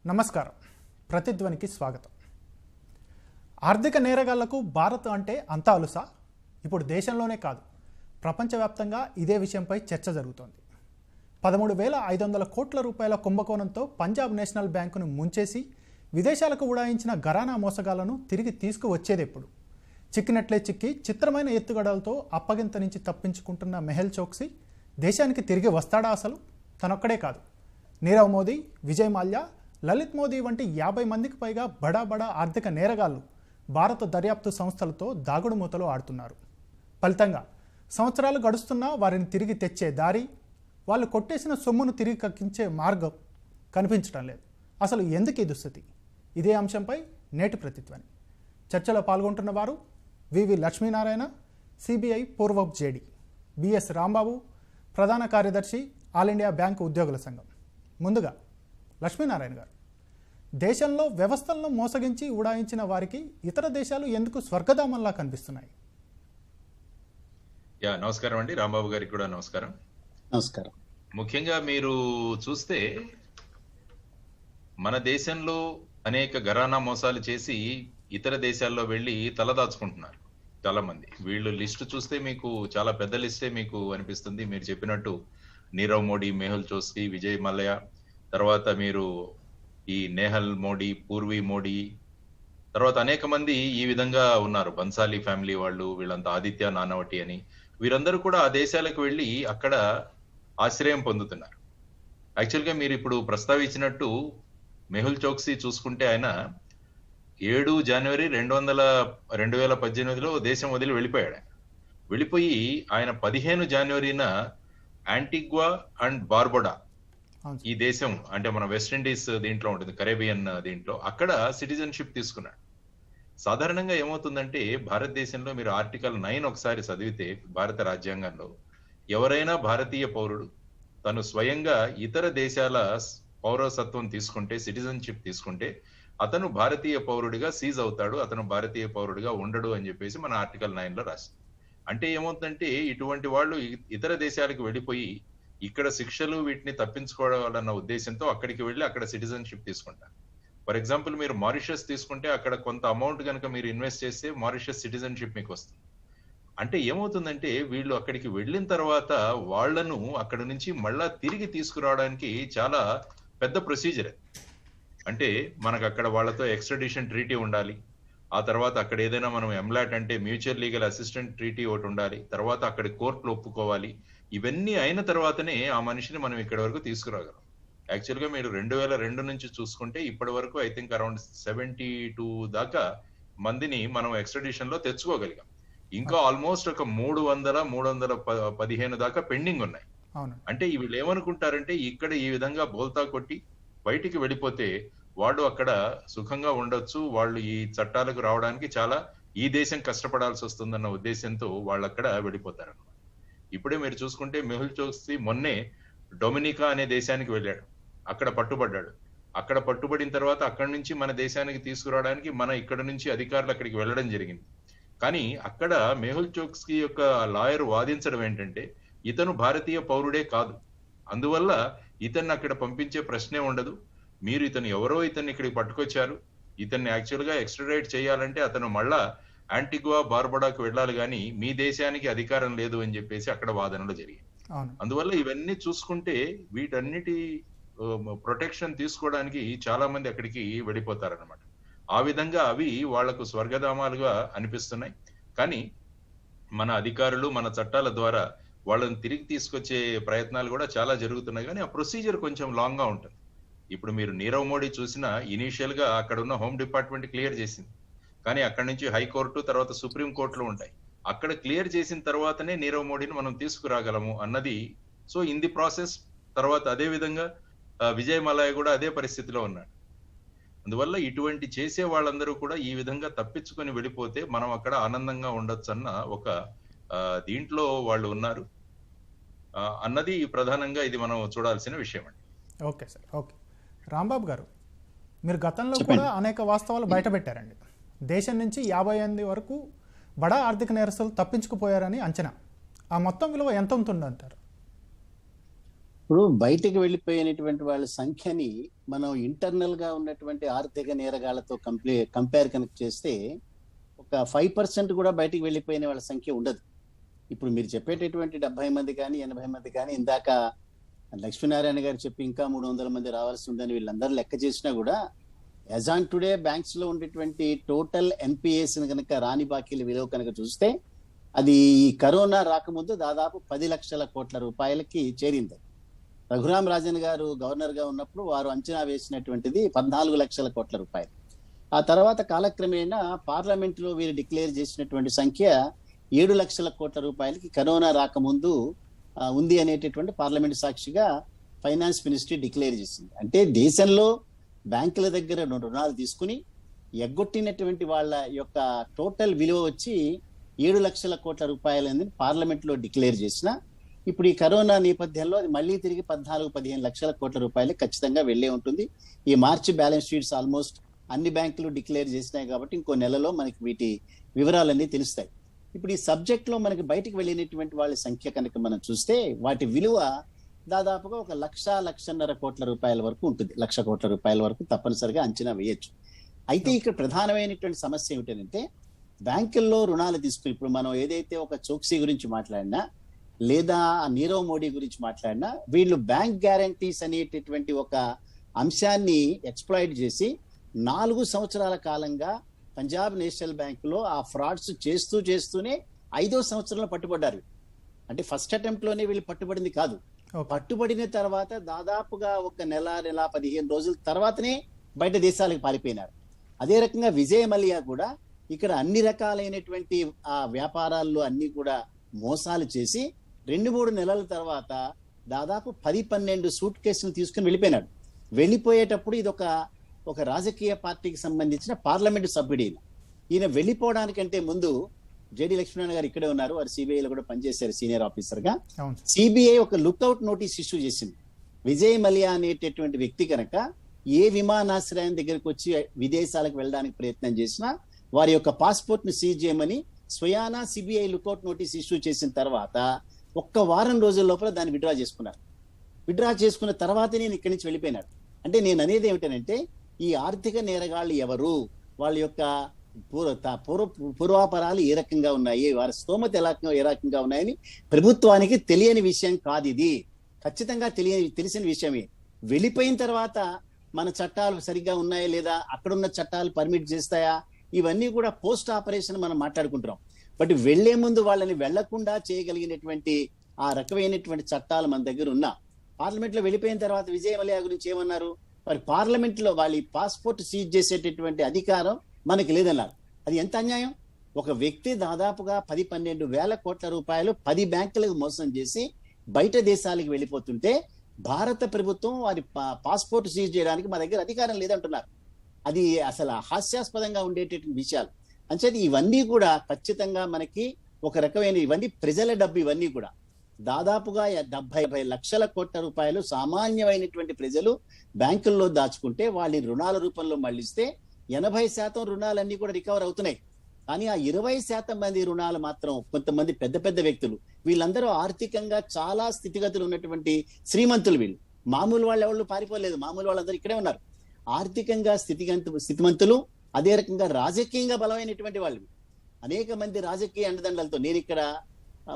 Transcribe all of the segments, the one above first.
నమస్కారం. ప్రతిధ్వనికి స్వాగతం. ఆర్థిక నేరగాళ్లకు భారత్ అంటే అంతా అలుసా? ఇప్పుడు దేశంలోనే కాదు, ప్రపంచవ్యాప్తంగా ఇదే విషయంపై చర్చ జరుగుతోంది. 13,500 కోట్ల రూపాయల కుంభకోణంతో పంజాబ్ నేషనల్ బ్యాంకును ముంచేసి విదేశాలకు ఉడాయించిన ఘరానా మోసగాళ్లను తిరిగి తీసుకువచ్చేదెప్పుడు? చిక్కినట్లే చిక్కి చిత్రమైన ఎత్తుగడలతో అప్పగింత నుంచి తప్పించుకుంటున్న మెహుల్ చోక్సీ దేశానికి తిరిగి వస్తాడా? అసలు తనొక్కడే కాదు, నీరవ్ మోదీ, విజయ్ మాల్యా, లలిత్ మోదీ వంటి 50 మందికి పైగా బడా ఆర్థిక నేరగాళ్లు భారత దర్యాప్తు సంస్థలతో దాగుడు మూతలు ఆడుతున్నారు. ఫలితంగా సంవత్సరాలు గడుస్తున్నా వారిని తిరిగి తెచ్చే దారి, వాళ్ళు కొట్టేసిన సొమ్మును తిరిగి కక్కించే మార్గం కనిపించడం లేదు. అసలు ఎందుకు ఈ దుస్థితి? ఇదే అంశంపై నేటి ప్రతిధ్వని చర్చలో పాల్గొంటున్న వారు వివి లక్ష్మీనారాయణ, సిబిఐ పూర్వపు జేడీ, బిఎస్ రాంబాబు, ప్రధాన కార్యదర్శి, ఆల్ ఇండియా బ్యాంకు ఉద్యోగుల సంఘం. ముందుగా లక్ష్మీనారాయణ గారు, దేశంలో వ్యవస్థలను మోసగించి ఉడాయించిన వారికి ఇతర దేశాలు ఎందుకు స్వర్గధామంలా కనిపిస్తున్నాయి? నమస్కారం అండి. రాంబాబు గారికి కూడా నమస్కారం. నమస్కారం. ముఖ్యంగా మీరు చూస్తే మన దేశంలో అనేక ఘరానా మోసాలు చేసి ఇతర దేశాల్లో వెళ్ళి తలదాచుకుంటున్నారు చాలా మంది. వీళ్ళు లిస్టు చూస్తే మీకు చాలా పెద్ద లిస్టే మీకు అనిపిస్తుంది. మీరు చెప్పినట్టు నీరవ్ మోడీ, మెహుల్ చోక్సీ, విజయ్ మల్యా, తర్వాత మీరు ఈ నేహల్ మోడీ, పూర్వీ మోడీ, తర్వాత అనేక మంది ఈ విధంగా ఉన్నారు. బన్సాలి ఫ్యామిలీ వాళ్ళు, వీళ్ళంతా ఆదిత్య నానవటి అని, వీరందరూ కూడా ఆ దేశాలకు వెళ్ళి అక్కడ ఆశ్రయం పొందుతున్నారు. యాక్చువల్గా మీరు ఇప్పుడు ప్రస్తావించినట్టు మెహుల్ చోక్సీ చూసుకుంటే ఆయన 7 జనవరి 2018లో దేశం వదిలి వెళ్ళిపోయాడు. వెళ్ళిపోయి ఆయన 15 జనవరిన యాంటిగ్వా అండ్ బార్బడా, ఈ దేశం అంటే మన వెస్టిండీస్ దీంట్లో ఉంటుంది, కరేబియన్ దీంట్లో, అక్కడ సిటిజన్షిప్ తీసుకున్నాడు. సాధారణంగా ఏమవుతుందంటే భారతదేశంలో మీరు ఆర్టికల్ 9 ఒకసారి చదివితే భారత రాజ్యాంగంలో ఎవరైనా భారతీయ పౌరుడు తను స్వయంగా ఇతర దేశాల పౌరసత్వం తీసుకుంటే, సిటిజన్షిప్ తీసుకుంటే, అతను భారతీయ పౌరుడిగా సీజ్ అవుతాడు, అతను భారతీయ పౌరుడిగా ఉండడు అని చెప్పేసి మన ఆర్టికల్ 9లో రాసింది. అంటే ఏమవుతుందంటే ఇటువంటి వాళ్ళు ఇతర దేశాలకు వెళ్ళిపోయి ఇక్కడ శిక్షలు వీటిని తప్పించుకోవాలన్న ఉద్దేశంతో అక్కడికి వెళ్ళి అక్కడ సిటిజన్షిప్ తీసుకుంటారు. ఫర్ ఎగ్జాంపుల్ మీరు మారిషస్ తీసుకుంటే అక్కడ కొంత అమౌంట్ కనుక మీరు ఇన్వెస్ట్ చేస్తే మారిషస్ సిటిజన్షిప్ మీకు వస్తుంది. అంటే ఏమవుతుందంటే వీళ్ళు అక్కడికి వెళ్ళిన తర్వాత వాళ్లను అక్కడ నుంచి మళ్ళా తిరిగి తీసుకురావడానికి చాలా పెద్ద ప్రొసీజర్. అంటే మనకు అక్కడ వాళ్ళతో ఎక్స్ట్రాడిషన్ ట్రీటీ ఉండాలి, ఆ తర్వాత అక్కడ ఏదైనా మనం ఎంలాట్ అంటే మ్యూచువల్ లీగల్ అసిస్టెంట్ ట్రీటీ ఒకటి ఉండాలి, తర్వాత అక్కడ కోర్టులో ఒప్పుకోవాలి. ఇవన్నీ అయిన తర్వాతనే ఆ మనిషిని మనం ఇక్కడ వరకు తీసుకురాగలం. యాక్చువల్గా మీరు 2002 నుంచి చూసుకుంటే ఇప్పటి వరకు ఐ థింక్ అరౌండ్ 72 దాకా మందిని మనం ఎక్స్ట్రాడిషన్ లో తెచ్చుకోగలిగాం. ఇంకా ఆల్మోస్ట్ ఒక 315 దాకా పెండింగ్ ఉన్నాయి. అంటే వీళ్ళు ఏమనుకుంటారంటే ఇక్కడ ఈ విధంగా బోల్తా కొట్టి బయటికి వెళ్ళిపోతే వాడు అక్కడ సుఖంగా ఉండొచ్చు, వాళ్ళు ఈ చట్టాలకు రావడానికి చాలా ఈ దేశం కష్టపడాల్సి వస్తుందన్న ఉద్దేశంతో వాళ్ళు అక్కడ వెళ్ళిపోతారు. ఇప్పుడే మీరు చూసుకుంటే మెహుల్ చోక్సీ మొన్నే డొమినికా అనే దేశానికి వెళ్ళాడు, అక్కడ పట్టుబడ్డాడు. అక్కడ పట్టుబడిన తర్వాత అక్కడి నుంచి మన దేశానికి తీసుకురావడానికి మన ఇక్కడ నుంచి అధికారులు అక్కడికి వెళ్ళడం జరిగింది. కానీ అక్కడ మెహుల్ చోక్సీ యొక్క లాయర్ వాదించడం ఏంటంటే ఇతను భారతీయ పౌరుడే కాదు, అందువల్ల ఇతన్ని అక్కడ పంపించే ప్రశ్నే ఉండదు, మీరు ఇతను ఎవరో ఇతన్ని ఇక్కడికి పట్టుకొచ్చారు, ఇతన్ని యాక్చువల్ గా ఎక్స్ట్రాడైట్ చేయాలంటే అతను మళ్ళా యాంటిగ్వా బార్బడాకు వెళ్ళాలి, కానీ మీ దేశానికి అధికారం లేదు అని చెప్పేసి అక్కడ వాదనలు జరిగాయి. అందువల్ల ఇవన్నీ చూసుకుంటే వీటన్నిటి ప్రొటెక్షన్ తీసుకోవడానికి చాలా మంది అక్కడికి వెళ్ళిపోతారనమాట. ఆ విధంగా అవి వాళ్లకు స్వర్గధామాలుగా అనిపిస్తున్నాయి. కానీ మన అధికారులు మన చట్టాల ద్వారా వాళ్ళని తిరిగి తీసుకొచ్చే ప్రయత్నాలు కూడా చాలా జరుగుతున్నాయి, కానీ ఆ ప్రొసీజర్ కొంచెం లాంగ్ గా ఉంటుంది. ఇప్పుడు మీరు నీరవ్ మోడీ చూసినా ఇనీషియల్ గా అక్కడ ఉన్న హోమ్ డిపార్ట్మెంట్ క్లియర్ చేసింది, కానీ అక్కడి నుంచి హైకోర్టు తర్వాత సుప్రీం కోర్టులు ఉంటాయి, అక్కడ క్లియర్ చేసిన తర్వాతనే నీరవ్ మోడీని మనం తీసుకురాగలము అన్నది. సో ఇన్ ది ప్రాసెస్ తర్వాత అదే విధంగా విజయ్ మల్యా కూడా అదే పరిస్థితిలో ఉన్నాడు. అందువల్ల ఇటువంటి చేసే వాళ్ళందరూ కూడా ఈ విధంగా తప్పించుకొని వెళ్ళిపోతే మనం అక్కడ ఆనందంగా ఉండొచ్చు అన్న ఒక దీంట్లో వాళ్ళు ఉన్నారు అన్నది ప్రధానంగా ఇది మనం చూడాల్సిన విషయం అండి. Okay sir. ఓకే, రాంబాబు గారు, మీరు గతంలో కూడా అనేక వాస్తవాలు బయటపెట్టారండి. దేశం నుంచి 58 వరకు బడా ఆర్థిక నేరస్తులు తప్పించుకుపోయారని అంచనా. ఆ మొత్తం విలువ ఎంత ఉంటుందంటారు? ఇప్పుడు బయటికి వెళ్ళిపోయినటువంటి వాళ్ళ సంఖ్యని మనం ఇంటర్నల్ గా ఉన్నటువంటి ఆర్థిక నేరగాళ్లతో కంపేర్ కనుక చేస్తే ఒక 5% కూడా బయటికి వెళ్ళిపోయిన వాళ్ళ సంఖ్య ఉండదు. ఇప్పుడు మీరు చెప్పేటటువంటి 70 మంది కానీ 80 మంది కానీ, ఇందాక లక్ష్మీనారాయణ గారు చెప్పి ఇంకా 300 మంది రావాల్సి ఉందని వీళ్ళందరూ లెక్క చేసినా కూడా యాజ్ ఆన్ టుడే బ్యాంక్స్ లో ఉండేటువంటి టోటల్ ఎన్పిఎస్ కనుక రాని బాకీల విలువ కనుక చూస్తే అది ఈ కరోనా రాకముందు దాదాపు 10 లక్షల కోట్ల రూపాయలకి చేరింది. రఘురాం రాజన్ గారు గవర్నర్ గా ఉన్నప్పుడు వారు అంచనా వేసినటువంటిది 14 లక్షల కోట్ల రూపాయలు. ఆ తర్వాత కాలక్రమేణా పార్లమెంట్ లో వీరు డిక్లేర్ చేసినటువంటి సంఖ్య 7 లక్షల కోట్ల రూపాయలకి కరోనా రాకముందు ఉంది అనేటటువంటి పార్లమెంట్ సాక్షిగా ఫైనాన్స్ మినిస్ట్రీ డిక్లేర్ చేసింది. అంటే దేశంలో బ్యాంకుల దగ్గర రుణాలు తీసుకుని ఎగ్గొట్టినటువంటి వాళ్ళ యొక్క టోటల్ విలువ వచ్చి 7 లక్షల కోట్ల రూపాయలని పార్లమెంట్ లో డిక్లేర్ చేసిన ఇప్పుడు ఈ కరోనా నేపథ్యంలో అది మళ్ళీ తిరిగి 14-15 లక్షల కోట్ల రూపాయలు ఖచ్చితంగా వెళ్లే ఉంటుంది. ఈ మార్చి బ్యాలెన్స్ షీట్స్ ఆల్మోస్ట్ అన్ని బ్యాంకులు డిక్లేర్ చేసినాయి కాబట్టి ఇంకో నెలలో మనకి వీటి వివరాలన్నీ తెలుస్తాయి. ఇప్పుడు ఈ సబ్జెక్ట్ లో మనకి బయటికి వెళ్ళినటువంటి వాళ్ళ సంఖ్య కనుక మనం చూస్తే వాటి విలువ దాదాపుగా 1-1.5 కోట్ల రూపాయల వరకు ఉంటుంది. 1,00,000 కోట్ల రూపాయల వరకు తప్పనిసరిగా అంచనా వేయొచ్చు. అయితే ఇక్కడ ప్రధానమైనటువంటి సమస్య ఏమిటంటే బ్యాంకుల్లో రుణాలు తీసుకుని ఇప్పుడు మనం ఏదైతే ఒక చోక్సీ గురించి మాట్లాడినా లేదా నీరవ్ మోడీ గురించి మాట్లాడినా వీళ్ళు బ్యాంక్ గ్యారంటీస్ అనేటటువంటి ఒక అంశాన్ని ఎక్స్ప్లాయిట్ చేసి 4 సంవత్సరాల కాలంగా పంజాబ్ నేషనల్ బ్యాంక్ లో ఆ ఫ్రాడ్స్ చేస్తూనే 5వ సంవత్సరంలో పట్టుబడ్డారు. అంటే ఫస్ట్ అటెంప్ట్ లోనే వీళ్ళు పట్టుబడింది కాదు, పట్టుబడిన తర్వాత దాదాపుగా 1 నెల 15 రోజుల తర్వాతనే బయట దేశాలకు పారిపోయినారు. అదే రకంగా విజయ్ మల్యా కూడా ఇక్కడ అన్ని రకాలైనటువంటి ఆ వ్యాపారాల్లో అన్ని కూడా మోసాలు చేసి 2-3 నెలల తర్వాత దాదాపు 10-12 సూట్ కేసులు తీసుకుని వెళ్ళిపోయినాడు. వెళ్ళిపోయేటప్పుడు ఇది ఒక రాజకీయ పార్టీకి సంబంధించిన పార్లమెంటు సభ్యుడు. ఈయన వెళ్ళిపోవడానికంటే ముందు జేడి లక్ష్మీనారాయణ గారు ఇక్కడే ఉన్నారు, వారు సిబిఐలో కూడా పనిచేశారు సీనియర్ ఆఫీసర్ గా. సిబిఐ ఒక లుక్అవుట్ నోటీస్ ఇష్యూ చేసింది. విజయ్ మల్యా అనేటటువంటి వ్యక్తి కనుక ఏ విమానాశ్రయం దగ్గరికి వచ్చి విదేశాలకు వెళ్ళడానికి ప్రయత్నం చేసినా వారి యొక్క పాస్పోర్ట్ ను సీజ్ చేయమని స్వయానా సిబిఐ లుక్అవుట్ నోటీస్ ఇష్యూ చేసిన తర్వాత 1 వారం రోజుల లోపల దాన్ని విత్డ్రా చేసుకున్నారు. విత్డ్రా చేసుకున్న తర్వాత నేను ఇక్కడి నుంచి వెళ్ళిపోయినాడు. అంటే నేను అనేది ఏమిటంటే ఈ ఆర్థిక నేరగాళ్ళు ఎవరు, వాళ్ళ యొక్క పూర్వాపరాలు ఏ రకంగా ఉన్నాయి, వారి స్తోమత ఏ రకంగా ఉన్నాయని ప్రభుత్వానికి తెలియని విషయం కాదు. ఇది ఖచ్చితంగా తెలిసిన విషయమే. వెళ్ళిపోయిన తర్వాత మన చట్టాలు సరిగ్గా ఉన్నాయా లేదా, అక్కడున్న చట్టాలు పర్మిట్ చేస్తాయా, ఇవన్నీ కూడా పోస్ట్ ఆపరేషన్ మనం మాట్లాడుకుంటున్నాం. బట్ వెళ్లే ముందు వాళ్ళని వెళ్లకుండా చేయగలిగినటువంటి ఆ రకమైనటువంటి చట్టాలు మన దగ్గర ఉన్నా. పార్లమెంట్ లో వెళ్ళిపోయిన తర్వాత విజయ్ మల్యా గురించి ఏమన్నారు, మరి పార్లమెంట్ లో వాళ్ళ పాస్పోర్ట్ సీజ్ చేసేటటువంటి అధికారం మనకి లేదన్నారు. అది ఎంత అన్యాయం. ఒక వ్యక్తి దాదాపుగా 10-12 వేల కోట్ల రూపాయలు 10 బ్యాంకులకు మోసం చేసి బయట దేశాలకు వెళ్ళిపోతుంటే భారత ప్రభుత్వం వారి పాస్పోర్ట్ సీజ్ చేయడానికి మా దగ్గర అధికారం లేదంటున్నారు. అది అసలు హాస్యాస్పదంగా ఉండేటటువంటి విషయాలు. అంచేది ఇవన్నీ కూడా ఖచ్చితంగా మనకి ఒక రకమైన ఇవన్నీ ప్రజల డబ్బు. ఇవన్నీ కూడా దాదాపుగా 70 లక్షల కోట్ల రూపాయలు సామాన్యమైనటువంటి ప్రజలు బ్యాంకుల్లో దాచుకుంటే వాళ్ళని రుణాల రూపంలో మళ్లిస్తే 80% రుణాలన్నీ కూడా రికవర్ అవుతున్నాయి. కానీ ఆ 20% మంది రుణాలు మాత్రం కొంతమంది పెద్ద పెద్ద వ్యక్తులు, వీళ్ళందరూ ఆర్థికంగా చాలా స్థితిగతులు ఉన్నటువంటి శ్రీమంతులు. వీళ్ళు మామూలు వాళ్ళు ఎవరు పారిపోలేదు, మామూలు వాళ్ళందరూ ఇక్కడే ఉన్నారు. ఆర్థికంగా స్థితిమంతులు, అదే రకంగా రాజకీయంగా బలమైనటువంటి వాళ్ళు. అనేక మంది రాజకీయ అండదండలతో నేను ఇక్కడ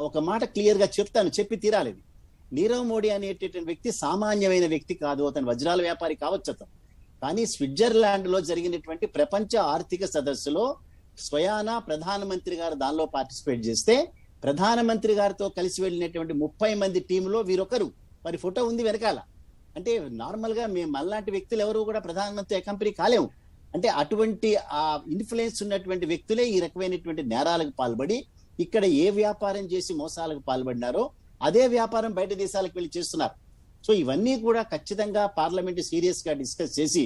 ఒక మాట క్లియర్ గా చెప్తాను, చెప్పి తీరాలి. నీరవ్ మోడీ అనేటటువంటి వ్యక్తి సామాన్యమైన వ్యక్తి కాదు. అతను వజ్రాల వ్యాపారి కావచ్చు అతను. కానీ స్విట్జర్లాండ్ లో జరిగినటువంటి ప్రపంచ ఆర్థిక సదస్సులో స్వయానా ప్రధానమంత్రి గారు దానిలో పార్టిసిపేట్ చేస్తే ప్రధానమంత్రి గారితో కలిసి వెళ్ళినటువంటి 30 మంది టీంలో వీరొకరు. మరి ఫోటో ఉంది వెనకాల. అంటే నార్మల్ గా మేము మళ్ళాంటి వ్యక్తులు ఎవరు కూడా ప్రధానమంత్రి కంపెనీ కాలేము. అంటే అటువంటి ఆ ఇన్ఫ్లుయెన్స్ ఉన్నటువంటి వ్యక్తులే ఈ రకమైనటువంటి నేరాలకు పాల్పడి ఇక్కడ ఏ వ్యాపారం చేసి మోసాలకు పాల్పడినారో అదే వ్యాపారం బయట దేశాలకు వెళ్ళి చేస్తున్నారు. సో ఇవన్నీ కూడా ఖచ్చితంగా పార్లమెంట్ సీరియస్ గా డిస్కస్ చేసి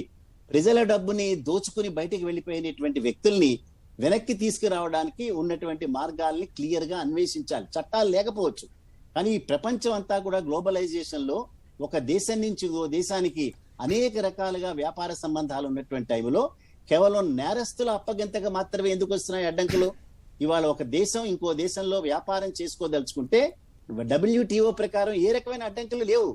ప్రజల డబ్బుని దోచుకుని బయటికి వెళ్ళిపోయినటువంటి వ్యక్తుల్ని వెనక్కి తీసుకురావడానికి ఉన్నటువంటి మార్గాల్ని క్లియర్ గా అన్వేషించాలి. చట్టాలు లేకపోవచ్చు, కానీ ఈ ప్రపంచం అంతా కూడా గ్లోబలైజేషన్ లో ఒక దేశం నుంచి దేశానికి అనేక రకాలుగా వ్యాపార సంబంధాలు ఉన్నటువంటి టైంలో కేవలం నేరస్తుల అప్పగింతగా మాత్రమే ఎందుకు వస్తున్నాయి అడ్డంకులు? ఇవాళ ఒక దేశం ఇంకో దేశంలో వ్యాపారం చేసుకోదలుచుకుంటే WTO ప్రకారం ఏ రకమైన అడ్డంకులు లేవు.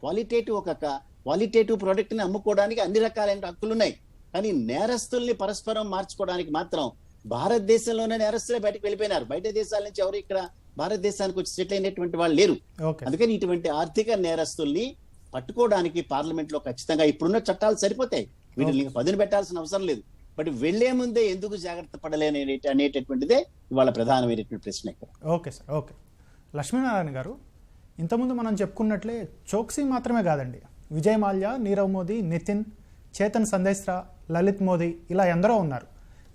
క్వాలిటేటివ్ ప్రోడక్ట్ ని అమ్ముకోవడానికి అన్ని రకాలైన హక్కులు ఉన్నాయి. కానీ నేరస్తుల్ని పరస్పరం మార్చుకోవడానికి మాత్రం భారతదేశంలోనే నేరస్తులే బయటకు వెళ్ళిపోయినారు. బయట దేశాల నుంచి ఎవరు ఇక్కడ భారతదేశానికి వచ్చి సెటిల్ అయినటువంటి వాళ్ళు లేరు. అందుకని ఇటువంటి ఆర్థిక నేరస్తుల్ని పట్టుకోవడానికి పార్లమెంట్ లో ఖచ్చితంగా ఇప్పుడున్న చట్టాలు సరిపోతాయి, వీటిని పదును పెట్టాల్సిన అవసరం లేదు. బట్ వెళ్లే ముందే ఎందుకు జాగ్రత్త పడలేని అనేటటువంటిదే ఇవాళ ప్రధానమైనటువంటి ప్రశ్న. Okay sir, okay. లక్ష్మీనారాయణ గారు, ఇంతకుముందు మనం చెప్పుకున్నట్లే చోక్సీ మాత్రమే కాదండి, విజయ్ మాల్యా, నీరవ్ మోదీ, నితిన్, చేతన్ సందేశ్రా, లలిత్ మోదీ, ఇలా ఎందరో ఉన్నారు.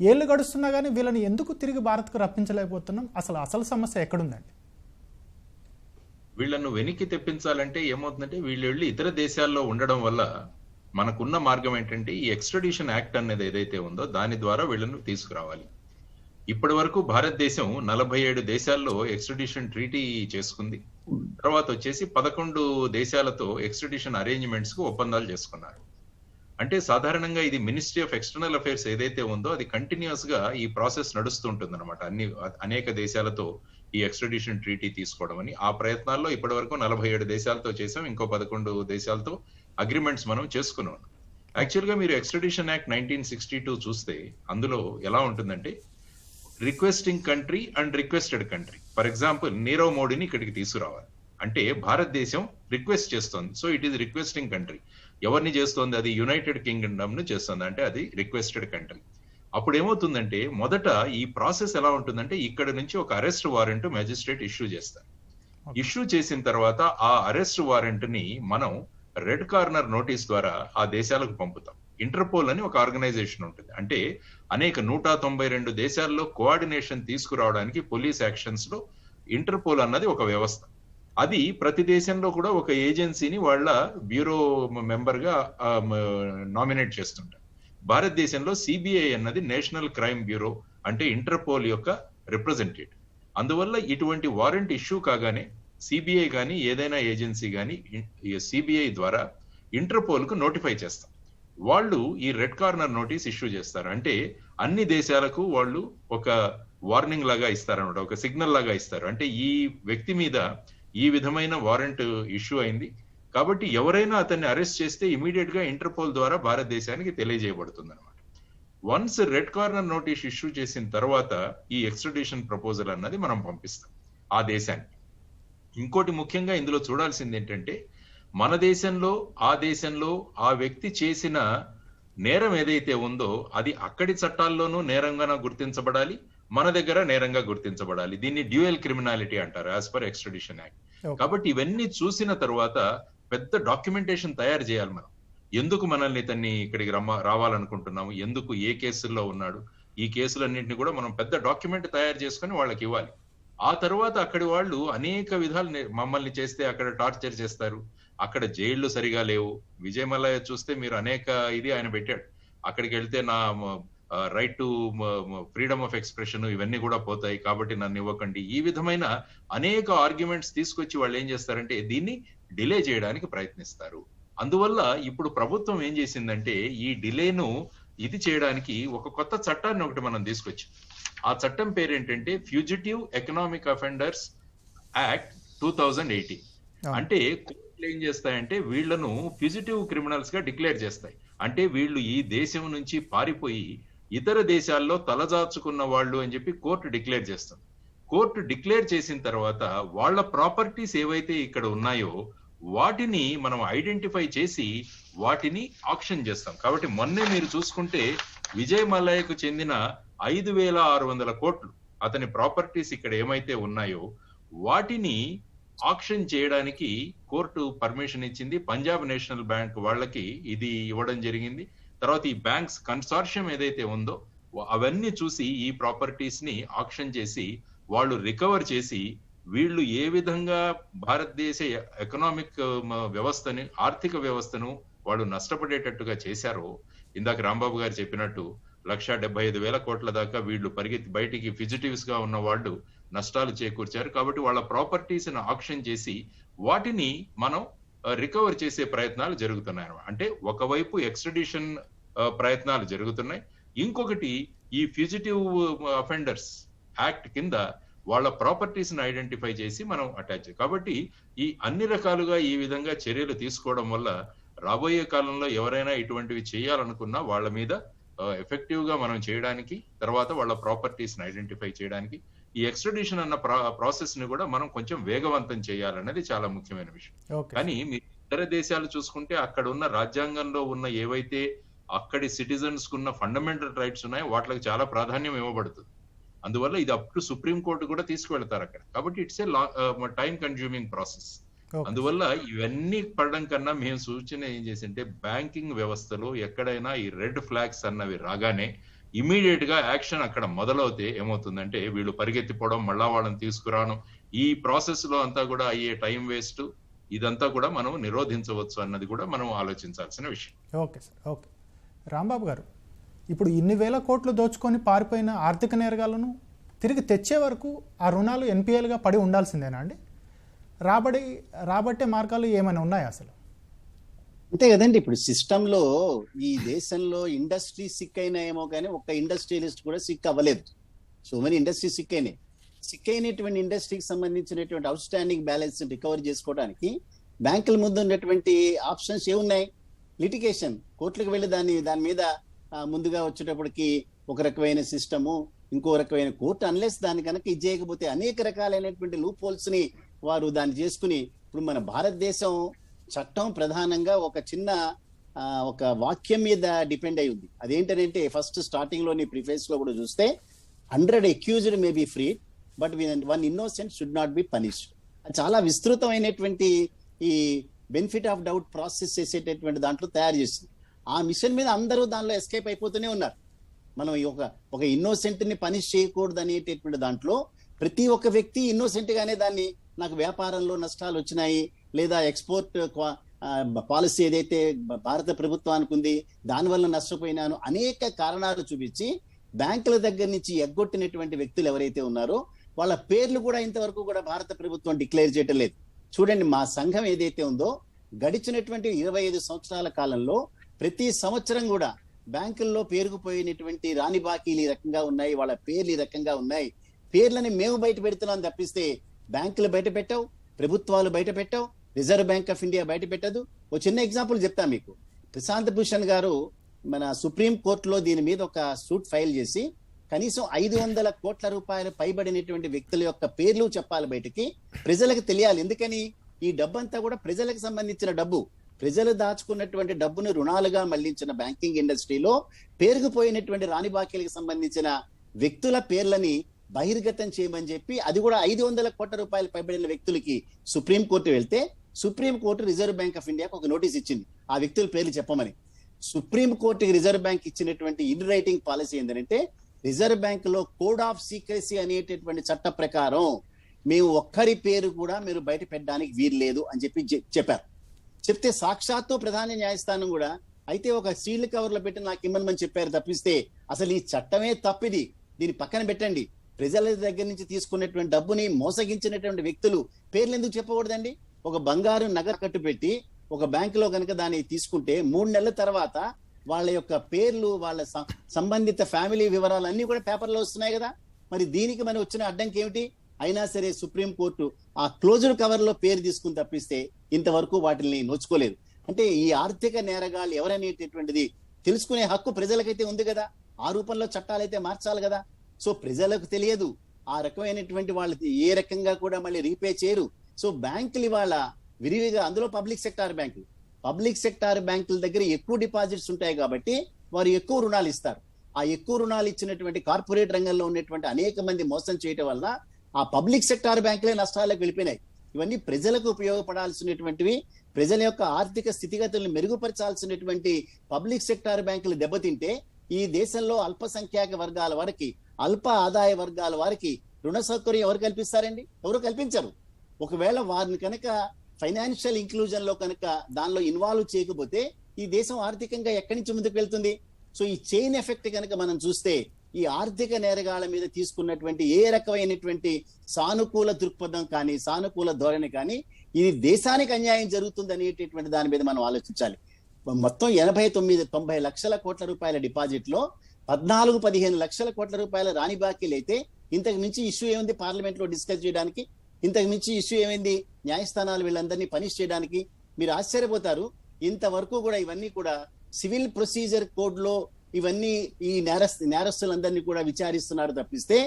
ఏళ్ళు గడుస్తున్నా కానీ వీళ్ళని ఎందుకు తిరిగి భారత్కు రప్పించలేకపోతున్నాం? అసలు సమస్య ఎక్కడుందండి? వీళ్ళను వెనక్కి తెప్పించాలంటే ఏమవుతుందంటే వీళ్ళు వెళ్ళి ఇతర దేశాల్లో ఉండడం వల్ల మనకున్న మార్గం ఏంటంటే ఈ ఎక్స్ట్రడిషన్ యాక్ట్ అనేది ఏదైతే ఉందో దాని ద్వారా వీళ్ళను తీసుకురావాలి. ఇప్పటి వరకు భారతదేశం 47 దేశాల్లో ఎక్స్ట్రడిషన్ ట్రీటీ చేసుకుంది. తర్వాత వచ్చేసి 11 దేశాలతో ఎక్స్ట్రడిషన్ అరేంజ్మెంట్స్ కు ఒప్పందాలు చేసుకున్నారు. అంటే సాధారణంగా ఇది మినిస్ట్రీ ఆఫ్ ఎక్స్టర్నల్ అఫైర్స్ ఏదైతే ఉందో అది కంటిన్యూస్ గా ఈ ప్రాసెస్ నడుస్తుంటుంది అనమాట. అనేక దేశాలతో ఈ ఎక్స్ట్రడిషన్ ట్రీటీ తీసుకోవడం అని. ఆ ప్రయత్నాల్లో ఇప్పటి వరకు 47 దేశాలతో చేసాం, ఇంకో 11 దేశాలతో అగ్రిమెంట్స్ మనం చేసుకున్నాం. యాక్చువల్ గా మీరు ఎక్స్ట్రడిషన్ యాక్ట్ 1962 చూస్తే అందులో ఎలా ఉంటుందంటే requesting country and requested country. For example Nirav మోడీని ఇక్కడికి తీసుకురావాలి అంటే భారతదేశం రిక్వెస్ట్ చేస్తోంది, so it is requesting country. ఎవరిని చేస్తోంది? అది యునైటెడ్ కింగ్డమ్ ను చేస్తుంది, అంటే అది రిక్వెస్టెడ్ కంట్రీ. అప్పుడు ఏమవుతుందంటే మొదట ఈ ప్రాసెస్ ఎలా ఉంటుందంటే ఇక్కడ నుంచి ఒక అరెస్ట్ వారెంట్ మెజిస్ట్రేట్ ఇష్యూ చేస్తారు. ఇష్యూ చేసిన తర్వాత ఆ అరెస్ట్ వారెంట్ ని మనం రెడ్ కార్నర్ నోటీస్ ద్వారా ఆ దేశాలకు పంపుతాం. ఇంటర్పోల్ అని ఒక ఆర్గనైజేషన్ ఉంటుంది, అంటే అనేక 192 దేశాల్లో కోఆర్డినేషన్ తీసుకురావడానికి పోలీస్ యాక్షన్స్ లో ఇంటర్పోల్ అన్నది ఒక వ్యవస్థ. అది ప్రతి దేశంలో కూడా ఒక ఏజెన్సీని వాళ్ళ బ్యూరో మెంబర్ గా నామినేట్ చేస్తుంటారు. భారతదేశంలో సిబిఐ అన్నది నేషనల్ క్రైమ్ బ్యూరో, అంటే ఇంటర్పోల్ యొక్క రిప్రజెంటేటివ్. అందువల్ల ఇటువంటి వారెంట్ ఇష్యూ కాగానే సిబిఐ కానీ ఏదైనా ఏజెన్సీ కానీ సిబిఐ ద్వారా ఇంటర్పోల్ కు నోటిఫై చేస్తాం. వాళ్ళు ఈ రెడ్ కార్నర్ నోటీస్ ఇష్యూ చేస్తారు, అంటే అన్ని దేశాలకు వాళ్ళు ఒక వార్నింగ్ లాగా ఇస్తారన్నమాట, ఒక సిగ్నల్ లాగా ఇస్తారు. అంటే ఈ వ్యక్తి మీద ఈ విధమైన వారెంట్ ఇష్యూ అయింది కాబట్టి ఎవరైనా అతన్ని అరెస్ట్ చేస్తే ఇమీడియట్ గా ఇంటర్పోల్ ద్వారా భారతదేశానికి తెలియజేయబడుతుంది అనమాట. Once red corner notice issue చేసిన తర్వాత ఈ ఎక్స్ట్రడిషన్ ప్రపోజల్ అన్నది మనం పంపిస్తాం ఆ దేశానికి. ఇంకోటి ముఖ్యంగా ఇందులో చూడాల్సింది ఏంటంటే మన దేశంలో ఆ వ్యక్తి చేసిన నేరం ఏదైతే ఉందో అది అక్కడి చట్టాల్లోనూ నేరంగా గుర్తించబడాలి, మన దగ్గర నేరంగా గుర్తించబడాలి. దీన్ని డ్యూయల్ క్రిమినాలిటీ అంటారు యాజ్ పర్ ఎక్స్ట్రడిషన్ యాక్ట్. కాబట్టి ఇవన్నీ చూసిన తర్వాత పెద్ద డాక్యుమెంటేషన్ తయారు చేయాలి మనం. ఎందుకు మనల్ని ఇతన్ని ఇక్కడికి రావాలనుకుంటున్నాము, ఎందుకు ఏ కేసుల్లో ఉన్నాడు, ఈ కేసులన్నింటినీ కూడా మనం పెద్ద డాక్యుమెంట్ తయారు చేసుకుని వాళ్ళకి ఇవ్వాలి. ఆ తర్వాత అక్కడి వాళ్ళు అనేక విధాలు మమ్మల్ని చేస్తే అక్కడ టార్చర్ చేస్తారు, అక్కడ జైళ్లు సరిగా లేవు. విజయ్ మల్లాయ చూస్తే మీరు అనేక ఇది ఆయన పెట్టాడు, అక్కడికి వెళ్తే నా right to freedom of expression ఇవన్నీ కూడా పోతాయి కాబట్టి నన్ను ఇవ్వకండి. ఈ విధమైన అనేక ఆర్గ్యుమెంట్స్ తీసుకొచ్చి వాళ్ళు ఏం చేస్తారంటే దీన్ని డిలే చేయడానికి ప్రయత్నిస్తారు. అందువల్ల ఇప్పుడు ప్రభుత్వం ఏం చేసిందంటే ఈ డిలేను ఇది చేయడానికి ఒక కొత్త చట్టాన్ని ఒకటి మనం తీసుకొచ్చాం. ఆ చట్టం పేరేంటంటే ఫ్యూజిటివ్ ఎకనామిక్ అఫెండర్స్ యాక్ట్ 2018. అంటే కోర్టులు ఏం చేస్తాయంటే వీళ్లను ఫ్యూజిటివ్ క్రిమినల్స్ గా డిక్లేర్ చేస్తాయి. అంటే వీళ్ళు ఈ దేశం నుంచి పారిపోయి ఇతర దేశాల్లో తలదాచుకున్న వాళ్ళు అని చెప్పి కోర్టు డిక్లేర్ చేస్తుంది. కోర్టు డిక్లేర్ చేసిన తర్వాత వాళ్ళ ప్రాపర్టీస్ ఏవైతే ఇక్కడ ఉన్నాయో వాటిని మనం ఐడెంటిఫై చేసి వాటిని ఆక్షన్ చేస్తాం. కాబట్టి మొన్నే మీరు చూసుకుంటే విజయ్ మల్లాయకు చెందిన 5,600 కోట్లు అతని ప్రాపర్టీస్ ఇక్కడ ఏమైతే ఉన్నాయో వాటిని ఆక్షన్ చేయడానికి కోర్టు పర్మిషన్ ఇచ్చింది. పంజాబ్ నేషనల్ బ్యాంక్ వాళ్ళకి ఇది ఇవ్వడం జరిగింది. తర్వాత ఈ బ్యాంక్స్ కన్సార్షియం ఏదైతే ఉందో అవన్నీ చూసి ఈ ప్రాపర్టీస్ ని ఆక్షన్ చేసి వాళ్ళు రికవర్ చేసి వీళ్ళు ఏ విధంగా భారతదేశ ఎకనామిక్ వ్యవస్థని, ఆర్థిక వ్యవస్థను వాళ్ళు నష్టపడేటట్టుగా చేశారో, ఇందాక రాంబాబు గారు చెప్పినట్టు 1,75,000 కోట్ల దాకా వీళ్ళు పరిగెత్తి బయటికి ఫిజిటివ్స్ గా ఉన్న వాళ్ళు నష్టాలు చేకూర్చారు. కాబట్టి వాళ్ళ ప్రాపర్టీస్ ని ఆక్షన్ చేసి వాటిని మనం రికవర్ చేసే ప్రయత్నాలు జరుగుతున్నాయి అన్నమాట. అంటే ఒకవైపు ఎక్స్ట్రడిషన్ ప్రయత్నాలు జరుగుతున్నాయి, ఇంకొకటి ఈ ఫ్యూజిటివ్ అఫెండర్స్ యాక్ట్ కింద వాళ్ళ ప్రాపర్టీస్ ని ఐడెంటిఫై చేసి మనం అటాచ్. కాబట్టి ఈ అన్ని రకాలుగా ఈ విధంగా చర్యలు తీసుకోవడం వల్ల రాబోయే కాలంలో ఎవరైనా ఇటువంటివి చేయాలనుకున్నా వాళ్ళ మీద ఎఫెక్టివ్ గా మనం చేయడానికి, తర్వాత వాళ్ళ ప్రాపర్టీస్ ని ఐడెంటిఫై చేయడానికి ఈ ఎక్స్ట్రడిషన్ అన్న ప్రాసెస్ ని కూడా మనం కొంచెం వేగవంతం చేయాలన్నది చాలా ముఖ్యమైన విషయం. కానీ మీరు ఇతర దేశాలు చూసుకుంటే అక్కడ ఉన్న రాజ్యాంగంలో ఉన్న ఏవైతే అక్కడి సిటిజన్స్ కున్న ఫండమెంటల్ రైట్స్ ఉన్నాయో వాటికి చాలా ప్రాధాన్యం ఇవ్వబడుతుంది. అందువల్ల ఇది అప్ టు సుప్రీం కోర్టు కూడా తీసుకువెళ్తారు అక్కడ. కాబట్టి it's a time consuming process. అందువల్ల ఇవన్నీ పడడం కన్నా మేము సూచన ఏం చేసింటే బ్యాంకింగ్ వ్యవస్థలో ఎక్కడైనా ఈ రెడ్ ఫ్లాగ్స్ అన్నవి రాగానే ఇమీడియట్ గా యాక్షన్ అక్కడ మొదలవుతే ఏమవుతుందంటే వీళ్ళు పరిగెత్తిపోవడం, మళ్ళా వాళ్ళని తీసుకురావడం, ఈ ప్రాసెస్ లో అంతా కూడా అయ్యే టైం వేస్ట్, ఇదంతా కూడా మనం నిరోధించవచ్చు అన్నది కూడా మనం ఆలోచించాల్సిన విషయం. Okay sir, okay. రాంబాబు గారు, ఇప్పుడు ఇన్ని వేల కోట్లు దోచుకొని పారిపోయిన ఆర్థిక నేరగాళ్లను తిరిగి తెచ్చే వరకు ఆ రుణాలు ఎన్పిఎల్గా పడి ఉండాల్సిందేనా అండి? రాబట్టే మార్గాలు ఏమైనా ఉన్నాయా అసలు? అంతే కదండి. ఇప్పుడు సిస్టమ్ లో ఈ దేశంలో ఇండస్ట్రీ సిక్ అయినా ఏమో కానీ ఒక్క ఇండస్ట్రియలిస్ట్ కూడా సిక్ అవ్వలేదు. సో మెనీ ఇండస్ట్రీ సిక్ అయినాయి. సిక్ అయినటువంటి ఇండస్ట్రీకి సంబంధించినటువంటి అవుట్ స్టాండింగ్ బ్యాలెన్స్ రికవర్ చేసుకోవడానికి బ్యాంకుల ముందు ఉన్నటువంటి ఆప్షన్స్ ఏమున్నాయి? లిటిగేషన్, కోర్టులకు వెళ్ళి దాని మీద ముందుగా వచ్చేటప్పటికి ఒక రకమైన సిస్టము, ఇంకో రకమైన కోర్టు. అన్లెస్ దాన్ని కనుక ఇది చేయకపోతే అనేక రకాలైనటువంటి లూప్ హోల్స్ ని వారు దాన్ని చేసుకుని, ఇప్పుడు మన భారతదేశం చట్టం ప్రధానంగా ఒక చిన్న ఒక వాక్యం మీద డిపెండ్ అయి ఉంది. అదేంటంటే ఫస్ట్ స్టార్టింగ్ లోని ప్రిఫేస్ లో కూడా చూస్తే 100 accused may be freed but 1 innocent should not be punished. చాలా విస్తృతమైనటువంటి ఈ బెనిఫిట్ ఆఫ్ డౌట్ ప్రాసెస్ చేసేటటువంటి దాంట్లో తయారు చేసింది. ఆ మిషన్ మీద అందరూ దానిలో ఎస్కేప్ అయిపోతూనే ఉన్నారు. మనం ఒక ఇన్నోసెంట్ ని పనిష్ చేయకూడదు అనేటటువంటి దాంట్లో ప్రతి ఒక్క వ్యక్తి ఇన్నోసెంట్ గానే దాన్ని, నాకు వ్యాపారంలో నష్టాలు వచ్చినాయి లేదా ఎక్స్పోర్ట్ పాలసీ ఏదైతే భారత ప్రభుత్వానికి ఉంది దానివల్ల నష్టపోయినాను, అనేక కారణాలు చూపించి బ్యాంకుల దగ్గర నుంచి ఎగ్గొట్టినటువంటి వ్యక్తులు ఎవరైతే ఉన్నారో వాళ్ళ పేర్లు కూడా ఇంతవరకు కూడా భారత ప్రభుత్వం డిక్లేర్ చేయటం లేదు. చూడండి, మా సంఘం ఏదైతే ఉందో గడిచినటువంటి 25 సంవత్సరాల కాలంలో ప్రతి సంవత్సరం కూడా బ్యాంకుల్లో పేరుకుపోయినటువంటి రాని బాకీలు ఈ రకంగా ఉన్నాయి, వాళ్ళ పేర్లు ఈ రకంగా ఉన్నాయి. పేర్లని మేము బయట పెడుతున్నాం తప్పిస్తే బ్యాంకులు బయట పెట్టావు, ప్రభుత్వాలు బయట పెట్టావు, రిజర్వ్ బ్యాంక్ ఆఫ్ ఇండియా బయట పెట్టదు. ఓ చిన్న ఎగ్జాంపుల్ చెప్తా మీకు. ప్రశాంత్ భూషణ్ గారు మన సుప్రీం కోర్టులో దీని మీద ఒక సూట్ ఫైల్ చేసి కనీసం 500 కోట్ల రూపాయలు పైబడినటువంటి వ్యక్తుల యొక్క పేర్లు చెప్పాలి బయటికి, ప్రజలకు తెలియాలి. ఎందుకని? ఈ డబ్బు అంతా కూడా ప్రజలకు సంబంధించిన డబ్బు. ప్రజలు దాచుకున్నటువంటి డబ్బును రుణాలుగా మళ్లించిన బ్యాంకింగ్ ఇండస్ట్రీలో పేరుకుపోయినటువంటి రాని బాకీలకు సంబంధించిన వ్యక్తుల పేర్లని బహిర్గతం చేయమని చెప్పి, అది కూడా 500 కోట్ల రూపాయలు పైబడిన వ్యక్తులకి సుప్రీం కోర్టు వెళ్తే supreme court reserve Bank of ఇండియాకు ఒక నోటీస్ ఇచ్చింది ఆ వ్యక్తుల పేర్లు చెప్పమని. సుప్రీం కోర్టుకి రిజర్వ్ బ్యాంక్ ఇచ్చినటువంటి ఇన్ రైటింగ్ పాలసీ ఏంటంటే, రిజర్వ్ బ్యాంక్ లో కోడ్ ఆఫ్ సీక్రెసీ అనేటటువంటి చట్ట ప్రకారం మేము ఒక్కరి పేరు కూడా మీరు బయట పెట్టడానికి వీలు లేదు అని చెప్పారు. చెప్తే సాక్షాత్తు ప్రధాన న్యాయస్థానం కూడా అయితే ఒక సీల్డ్ కవర్ లో పెట్టి నాకు ఇమ్మని చెప్పారు తప్పిస్తే అసలు ఈ చట్టమే తప్పిది, దీన్ని పక్కన పెట్టండి. ప్రజల దగ్గర నుంచి తీసుకున్నటువంటి డబ్బుని మోసగించినటువంటి వ్యక్తులు పేర్లు ఎందుకు చెప్పకూడదండి? ఒక బంగారు నగదు కట్టు పెట్టి ఒక బ్యాంకులో కనుక దాన్ని తీసుకుంటే 3 నెలల తర్వాత వాళ్ళ యొక్క పేర్లు, వాళ్ళ సంబంధిత ఫ్యామిలీ వివరాలు అన్ని కూడా పేపర్లో వస్తున్నాయి కదా. మరి దీనికి మనం వచ్చిన అడ్డంకి ఏమిటి? అయినా సరే సుప్రీం కోర్టు ఆ క్లోజ్డ్ కవర్ లో పేరు తీసుకుని తప్పిస్తే ఇంతవరకు వాటిని నోచుకోలేదు. అంటే ఈ ఆర్థిక నేరగాళ్ళు ఎవరనేటటువంటిది తెలుసుకునే హక్కు ప్రజలకైతే ఉంది కదా. ఆ రూపంలో చట్టాలైతే మార్చాలి కదా. సో ప్రజలకు తెలియదు, ఆ రకమైనటువంటి వాళ్ళు ఏ రకంగా కూడా మళ్ళీ రీపే చేయరు. సో బ్యాంకులు ఇవాళ విరివిగా, అందులో పబ్లిక్ సెక్టార్ బ్యాంకుల దగ్గర ఎక్కువ డిపాజిట్స్ ఉంటాయి కాబట్టి వారు ఎక్కువ రుణాలు ఇస్తారు. ఆ ఎక్కువ రుణాలు ఇచ్చినటువంటి కార్పొరేట్ రంగంలో ఉన్నటువంటి అనేక మంది మోసం చేయటం వల్ల ఆ పబ్లిక్ సెక్టార్ బ్యాంకులే నష్టాలకు వెళ్ళిపోయినాయి. ఇవన్నీ ప్రజలకు ఉపయోగపడాల్సినటువంటివి, ప్రజల యొక్క ఆర్థిక స్థితిగతులను మెరుగుపరచాల్సినటువంటి పబ్లిక్ సెక్టార్ బ్యాంకులు దెబ్బతింటే ఈ దేశంలో అల్పసంఖ్యాక వర్గాల వారికి, అల్ప ఆదాయ వర్గాల వారికి రుణ సౌకర్యం ఎవరు కల్పిస్తారండి? ఎవరు కల్పించరు. ఒకవేళ వారిని కనుక ఫైనాన్షియల్ ఇంక్లూజన్ లో కనుక దానిలో ఇన్వాల్వ్ చేయకపోతే ఈ దేశం ఆర్థికంగా ఎక్కడి నుంచి ముందుకు వెళ్తుంది? సో ఈ చైన్ ఎఫెక్ట్ కనుక మనం చూస్తే ఈ ఆర్థిక నేరగాళ్ల మీద తీసుకున్నటువంటి ఏ రకమైనటువంటి సానుకూల దృక్పథం కానీ, సానుకూల ధోరణి కానీ, ఇది దేశానికి అన్యాయం జరుగుతుంది అనేటటువంటి దాని మీద మనం ఆలోచించాలి. మొత్తం 89-90 లక్షల కోట్ల రూపాయల డిపాజిట్ లో 14-15 లక్షల కోట్ల రూపాయల రాని బాకీలు అయితే ఇంతకు మించి ఇష్యూ ఏమైంది పార్లమెంట్ లో డిస్కస్ చేయడానికి? ఇంతకు మించి ఇష్యూ ఏమైంది న్యాయస్థానాలు వీళ్ళందరినీ పనిష్ చేయడానికి? మీరు ఆశ్చర్యపోతారు, ఇంతవరకు కూడా ఇవన్నీ కూడా సివిల్ ప్రొసీజర్ కోడ్ లో ఇవన్నీ ఈ నేరస్తులందరినీ కూడా విచారిస్తున్నారు తప్పిస్తే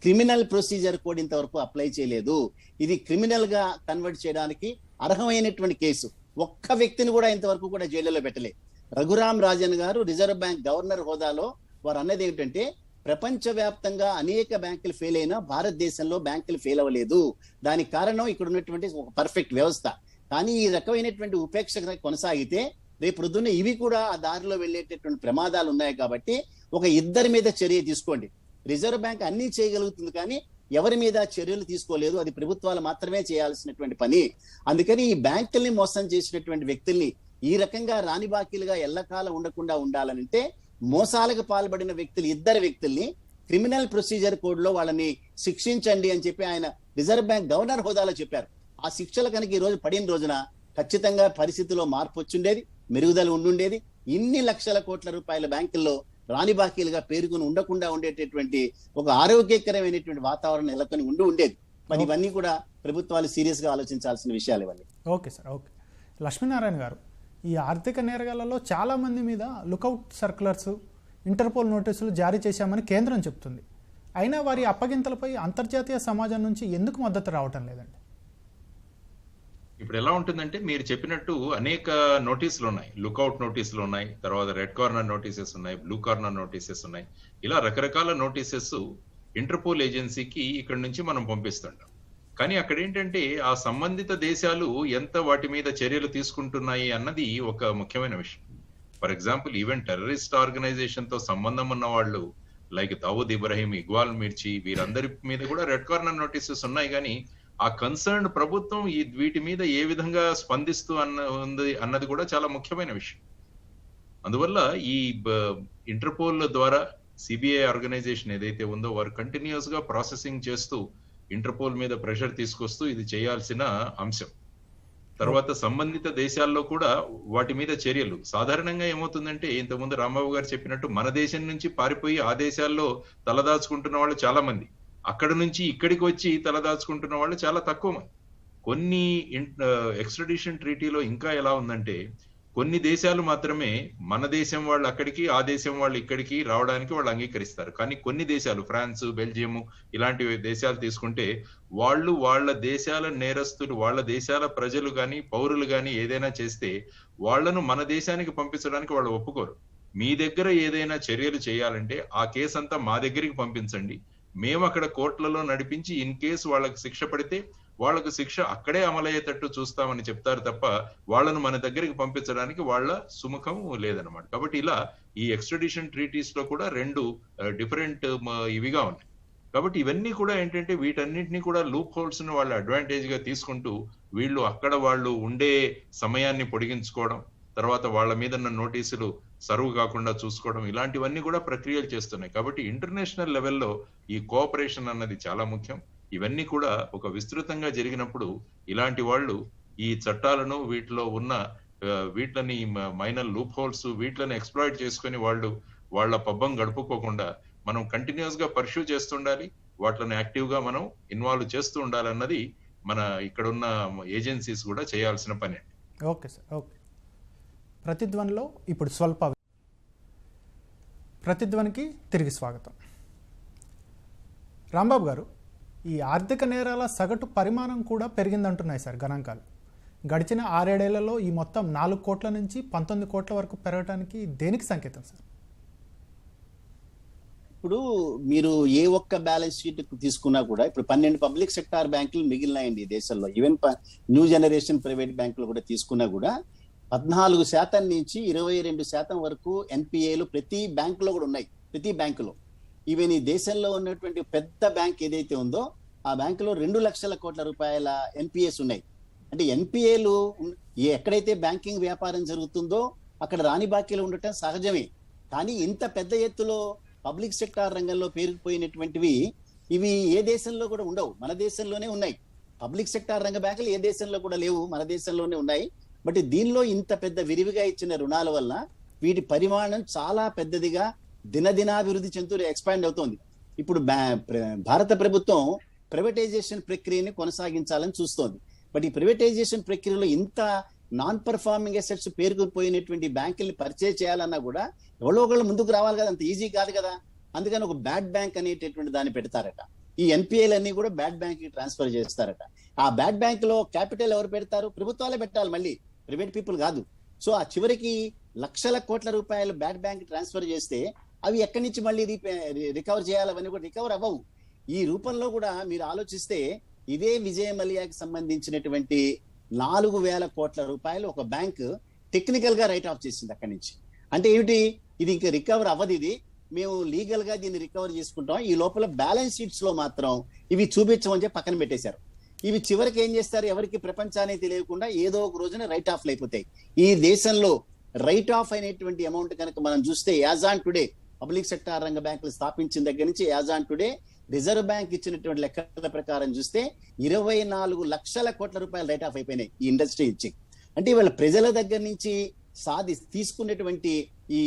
క్రిమినల్ ప్రొసీజర్ కోడ్ ఇంతవరకు అప్లై చేయలేదు. ఇది క్రిమినల్ గా కన్వర్ట్ చేయడానికి అర్హమైనటువంటి కేసు. ఒక్క వ్యక్తిని కూడా ఇంతవరకు కూడా జైలులో పెట్టలే. రఘురామ్ రాజన్ గారు రిజర్వ్ బ్యాంక్ గవర్నర్ హోదాలో వారు అన్నది ఏమిటంటే, ప్రపంచవ్యాప్తంగా అనేక బ్యాంకులు ఫెయిల్ అయినా భారతదేశంలో బ్యాంకులు ఫెయిల్ అవ్వలేదు. దానికి కారణం ఇక్కడ ఉన్నటువంటి ఒక పర్ఫెక్ట్ వ్యవస్థ. కానీ ఈ రకమైనటువంటి ఉపేక్ష కొనసాగితే రేపు పొద్దున్న ఇవి కూడా ఆ దారిలో వెళ్ళేటటువంటి ప్రమాదాలు ఉన్నాయి. కాబట్టి ఒక ఇద్దరి మీద చర్య తీసుకోండి. రిజర్వ్ బ్యాంక్ అన్ని చేయగలుగుతుంది, కానీ ఎవరి మీద చర్యలు తీసుకోలేదు. అది ప్రభుత్వాలు మాత్రమే చేయాల్సినటువంటి పని. అందుకని ఈ బ్యాంకుల్ని మోసం చేసినటువంటి వ్యక్తుల్ని ఈ రకంగా రాని బాకీలుగా ఎల్లకాలం ఉండకుండా ఉండాలంటే మోసాలకు పాల్పడిన ఇద్దరు వ్యక్తుల్ని క్రిమినల్ ప్రొసీజర్ కోడ్ లో వాళ్ళని శిక్షించండి అని చెప్పి ఆయన రిజర్వ్ బ్యాంక్ గవర్నర్ హోదాలో చెప్పారు. ఆ శిక్షలు కనుక ఈ రోజు పడిన రోజున ఖచ్చితంగా పరిస్థితిలో మార్పు వచ్చుండేది, మెరుగుదల ఉండుండేది. ఇన్ని లక్షల కోట్ల రూపాయల బ్యాంకుల్లో రాని బాకీలుగా పేరుకుని ఉండకుండా ఉండేటటువంటి ఒక ఆరోగ్యకరమైనటువంటి వాతావరణం నెలకొని ఉండేది. మరి ఇవన్నీ కూడా ప్రభుత్వాలు సీరియస్ గా ఆలోచించాల్సిన విషయాలు ఇవన్నీ. Okay sir, okay. లక్ష్మీనారాయణ గారు, ఈ ఆర్థిక నేరగాళ్లలో చాలా మంది మీద లుకౌట్ సర్క్యులర్స్, ఇంటర్పోల్ నోటీసులు జారీ చేశామని కేంద్రం చెప్తుంది. అయినా వారి అప్పగింతలపై అంతర్జాతీయ సమాజం నుంచి ఎందుకు మద్దతు రావటం లేదండి? ఇప్పుడు ఎలా ఉంటుందంటే, మీరు చెప్పినట్టు అనేక నోటీసులు ఉన్నాయి. లుకౌట్ నోటీసులు ఉన్నాయి, తర్వాత రెడ్ కార్నర్ నోటీసెస్ ఉన్నాయి, బ్లూ కార్నర్ నోటీసెస్ ఉన్నాయి. ఇలా రకరకాల నోటీసెస్ ఇంటర్పోల్ ఏజెన్సీకి ఇక్కడ నుంచి మనం పంపిస్తుంటాం. కానీ అక్కడ ఏంటంటే, ఆ సంబంధిత దేశాలు ఎంత వాటి మీద చర్యలు తీసుకుంటున్నాయి అన్నది ఒక ముఖ్యమైన విషయం. For example, even terrorist organisation తో సంబంధం ఉన్న వాళ్ళు లైక్ దావూద్ ఇబ్రాహిం, ఇక్బాల్ మిర్చి, వీరందరి మీద కూడా రెడ్ కార్నర్ నోటీసెస్ ఉన్నాయి. కానీ ఆ కన్సర్న్ ప్రభుత్వం వీటి మీద ఏ విధంగా స్పందిస్తూ అన్నది కూడా చాలా ముఖ్యమైన విషయం. అందువల్ల ఈ ఇంటర్పోల్ ద్వారా సిబిఐ ఆర్గనైజేషన్ ఏదైతే ఉందో వారు కంటిన్యూస్ గా ప్రాసెసింగ్ చేస్తూ ఇంటర్పోల్ మీద ప్రెషర్ తీసుకొస్తూ ఇది చేయాల్సిన అంశం. తర్వాత సంబంధిత దేశాల్లో కూడా వాటి మీద చర్యలు. సాధారణంగా ఏమవుతుందంటే, ఇంతకుముందు రాంబాబు గారు చెప్పినట్టు మన దేశం నుంచి పారిపోయి ఆ దేశాల్లో తలదాచుకుంటున్న వాళ్ళు చాలా మంది, అక్కడ నుంచి ఇక్కడికి వచ్చి తలదాచుకుంటున్న వాళ్ళు చాలా తక్కువ మంది. కొన్ని ఎక్స్ట్రాడిషన్ ట్రీటీలో ఇంకా ఎలా ఉందంటే, కొన్ని దేశాలు మాత్రమే మన దేశం వాళ్ళు అక్కడికి, ఆ దేశం వాళ్ళు ఇక్కడికి రావడానికి వాళ్ళు అంగీకరిస్తారు. కానీ కొన్ని దేశాలు, ఫ్రాన్స్, బెల్జియం ఇలాంటి దేశాలు తీసుకుంటే, వాళ్ళు వాళ్ళ దేశాల నేరస్తులు, వాళ్ళ దేశాల ప్రజలు కానీ పౌరులు కానీ ఏదైనా చేస్తే వాళ్లను మన దేశానికి పంపించడానికి వాళ్ళు ఒప్పుకోరు. మీ దగ్గర ఏదైనా చర్యలు చేయాలంటే ఆ కేసు అంతా మా దగ్గరికి పంపించండి, మేము అక్కడ కోర్టులలో నడిపించి ఇన్ కేసు వాళ్ళకి శిక్ష పడితే వాళ్ళకు శిక్ష అక్కడే అమలయ్యేటట్టు చూస్తామని చెప్తారు తప్ప వాళ్ళను మన దగ్గరికి పంపించడానికి వాళ్ళ సుముఖం లేదనమాట. కాబట్టి ఇలా ఈ ఎక్స్ట్రాడిషన్ ట్రీటీస్ లో కూడా రెండు డిఫరెంట్ ఇవిగా ఉన్నాయి. కాబట్టి ఇవన్నీ కూడా ఏంటంటే, వీటన్నిటిని కూడా లూప్ హోల్స్ ను వాళ్ళు అడ్వాంటేజ్ గా తీసుకుంటూ వీళ్ళు అక్కడ వాళ్ళు ఉండే సమయాన్ని పొడిగించుకోవడం, తర్వాత వాళ్ళ మీద నోటీసులు సర్వ్ కాకుండా చూసుకోవడం, ఇలాంటివన్నీ కూడా ప్రక్రియలు చేస్తున్నాయి. కాబట్టి ఇంటర్నేషనల్ లెవెల్లో ఈ కోఆపరేషన్ అన్నది చాలా ముఖ్యం. ఇవన్నీ కూడా ఒక విస్తృతంగా జరిగినప్పుడు ఇలాంటి వాళ్ళు ఈ చట్టాలను, వీటిలో ఉన్న వీటిని మైనర్ లూప్ హోల్స్, వీటిని ఎక్స్ప్లాయిట్ చేసుకుని వాళ్ళు వాళ్ళ పబ్బం గడుపుకోకుండా మనం కంటిన్యూస్ గా పర్ష్యూ చేస్తుండాలి, వాటిని యాక్టివ్ గా మనం ఇన్వాల్వ్ చేస్తూ ఉండాలన్నది మన ఇక్కడ ఉన్న ఏజెన్సీస్ కూడా చేయాల్సిన పని. Okay sir, okay. ప్రతిధ్వనిలో ఇప్పుడు స్వల్ప ప్రతిధ్వనికి తిరిగి స్వాగతం. రాంబాబు గారు, ఈ ఆర్థిక నేరాల సగటు పరిమాణం కూడా పెరిగిందంటున్నాయి సార్ గణాంకాలు. గడిచిన 6-7 ఏళ్లలో ఈ మొత్తం 4 కోట్ల నుంచి 19 కోట్ల వరకు పెరగడానికి దేనికి సంకేతం సార్? ఇప్పుడు మీరు ఏ ఒక్క బ్యాలెన్స్ షీట్ తీసుకున్నా కూడా ఇప్పుడు 12 పబ్లిక్ సెక్టార్ బ్యాంకులు మిగిలినాయండి ఈ దేశంలో. ఈవెన్ న్యూ జనరేషన్ ప్రైవేట్ బ్యాంకులు కూడా తీసుకున్నా కూడా 14% నుంచి 22% వరకు ఎన్పిఏలు ప్రతి బ్యాంకులో కూడా ఉన్నాయి, ప్రతి బ్యాంకులో. ఈవెన్ ఈ దేశంలో ఉన్నటువంటి పెద్ద బ్యాంక్ ఏదైతే ఉందో ఆ బ్యాంకులో 2 లక్షల కోట్ల రూపాయల ఎన్పిఏస్ ఉన్నాయి. అంటే ఎన్పిఏలు ఎక్కడైతే బ్యాంకింగ్ వ్యాపారం జరుగుతుందో అక్కడ రాని బాకీలు ఉండటం సహజమే. కానీ ఇంత పెద్ద ఎత్తులో పబ్లిక్ సెక్టార్ రంగంలో పేరుకుపోయినటువంటివి ఇవి ఏ దేశంలో కూడా ఉండవు, మన దేశంలోనే ఉన్నాయి. పబ్లిక్ సెక్టార్ రంగ బ్యాంకులు ఏ దేశంలో కూడా లేవు, మన దేశంలోనే ఉన్నాయి. బట్ దీనిలో ఇంత పెద్ద విరివిగా ఇచ్చిన రుణాల వల్ల వీటి పరిమాణం చాలా పెద్దదిగా దినదినాభివృద్ధి చెందుతూ ఎక్స్పాండ్ అవుతోంది. ఇప్పుడు భారత ప్రభుత్వం ప్రైవేటైజేషన్ ప్రక్రియని కొనసాగించాలని చూస్తోంది. బట్ ఈ ప్రైవేటైజేషన్ ప్రక్రియలో ఇంత నాన్ పర్ఫార్మింగ్ అసెట్స్ పేరుకుపోయినటువంటి బ్యాంకుల్ని పర్చేజ్ చేయాలన్నా కూడా ఎవరో ఒకళ్ళు ముందుకు రావాలి కదా, అంత ఈజీ కాదు కదా. అందుకని ఒక బ్యాడ్ బ్యాంక్ అనేటటువంటి దాన్ని పెడతారట. ఈ ఎన్పిఐలు అన్ని కూడా బ్యాడ్ బ్యాంక్ కి ట్రాన్స్ఫర్ చేస్తారట. ఆ బ్యాడ్ బ్యాంక్ లో క్యాపిటల్ ఎవరు పెడతారు? ప్రభుత్వాలే పెట్టాలి, మళ్ళీ ప్రైవేట్ పీపుల్ కాదు. సో ఆ చివరికి లక్షల కోట్ల రూపాయలు బ్యాడ్ బ్యాంక్ ట్రాన్స్ఫర్ చేస్తే అవి ఎక్కడి నుంచి మళ్ళీ రికవర్ చేయాలి? అవన్నీ కూడా రికవర్ అవ్వవు. ఈ రూపంలో కూడా మీరు ఆలోచిస్తే ఇదే విజయ మల్యాకి సంబంధించినటువంటి 4,000 కోట్ల రూపాయలు ఒక బ్యాంక్ టెక్నికల్ గా రైట్ ఆఫ్ చేసింది అక్కడి నుంచి. అంటే ఏమిటి? ఇది ఇంకా రికవర్ అవ్వదు, ఇది మేము లీగల్ గా దీన్ని రికవర్ చేసుకుంటాం. ఈ లోపల బ్యాలెన్స్ షీట్స్ లో మాత్రం ఇవి చూపించమని చెప్పి పక్కన పెట్టేశారు. ఇవి చివరికి ఏం చేస్తారు? ఎవరికి ప్రపంచానికి తెలియకుండా ఏదో ఒక రోజున రైట్ ఆఫ్లు అయిపోతాయి. ఈ దేశంలో రైట్ ఆఫ్ అయినటువంటి అమౌంట్ కనుక మనం చూస్తే as on today public sector రంగ బ్యాంకులు స్థాపించిన దగ్గర నుంచి as on today reserve bank ఇచ్చినటువంటి లెక్కల ప్రకారం చూస్తే 24 లక్షల కోట్ల రూపాయలు రైట్ ఆఫ్ అయిపోయినాయి ఈ ఇండస్ట్రీ ఇచ్చి. అంటే ఇవాళ ప్రజల దగ్గర నుంచి తీసుకున్నటువంటి ఈ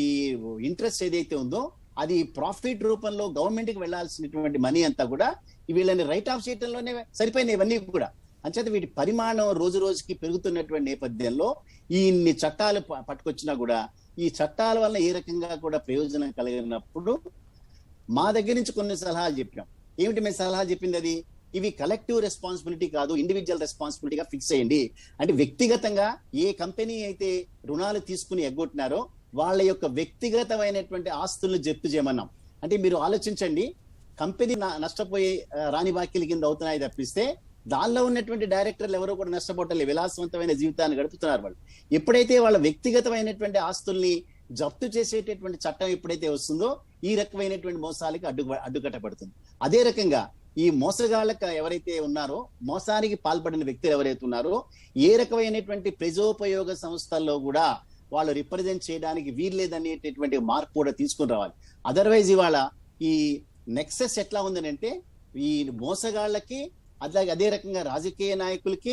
ఇంట్రెస్ట్ ఏదైతే ఉందో అది ప్రాఫిట్ రూపంలో గవర్నమెంట్ కి వెళ్లాల్సినటువంటి మనీ అంతా కూడా వీళ్ళని రైట్ ఆఫ్ చేయడంలోనే సరిపోయినాయి ఇవన్నీ కూడా. అంచేత వీటి పరిమాణం రోజు రోజుకి పెరుగుతున్నటువంటి నేపథ్యంలో ఇన్ని చట్టాలు పట్టుకొచ్చినా కూడా ఈ చట్టాల వల్ల ఏ రకంగా కూడా ప్రయోజనం కలిగినప్పుడు మా దగ్గర నుంచి కొన్ని సలహాలు చెప్పాం. ఏమిటి మేము సలహా చెప్పింది? అది ఇవి కలెక్టివ్ రెస్పాన్సిబిలిటీ కాదు, ఇండివిజువల్ రెస్పాన్సిబిలిటీగా ఫిక్స్ చేయండి. అంటే వ్యక్తిగతంగా ఏ కంపెనీ అయితే రుణాలు తీసుకుని ఎగ్గొట్టినారో వాళ్ళ యొక్క వ్యక్తిగతమైనటువంటి ఆస్తులను జప్తు చేయమన్నాం. అంటే మీరు ఆలోచించండి, కంపెనీ నష్టపోయే రాని బాకీల కింద అవుతున్నాయి తప్పిస్తే దానిలో ఉన్నటువంటి డైరెక్టర్లు ఎవరో కూడా నష్టపోవట్లేదు, విలాసవంతమైన జీవితాన్ని గడుపుతున్నారు వాళ్ళు. ఎప్పుడైతే వాళ్ళ వ్యక్తిగతమైనటువంటి ఆస్తుల్ని జప్తు చేసేటటువంటి చట్టం ఎప్పుడైతే వస్తుందో ఈ రకమైనటువంటి మోసాలకి అడ్డుకట్టబడుతుంది. అదే రకంగా ఈ మోసగాళ్ళకి ఎవరైతే ఉన్నారో, మోసానికి పాల్పడిన వ్యక్తులు ఎవరైతే ఉన్నారో ఏ రకమైనటువంటి ప్రజోపయోగ సంస్థల్లో కూడా వాళ్ళు రిప్రజెంట్ చేయడానికి వీల్లేదనేటటువంటి మార్పు కూడా తీసుకుని రావాలి. అదర్వైజ్ ఇవాళ ఈ నెక్సెస్ ఎట్లా ఉందని అంటే ఈ మోసగాళ్ళకి అదే రకంగా రాజకీయ నాయకులకి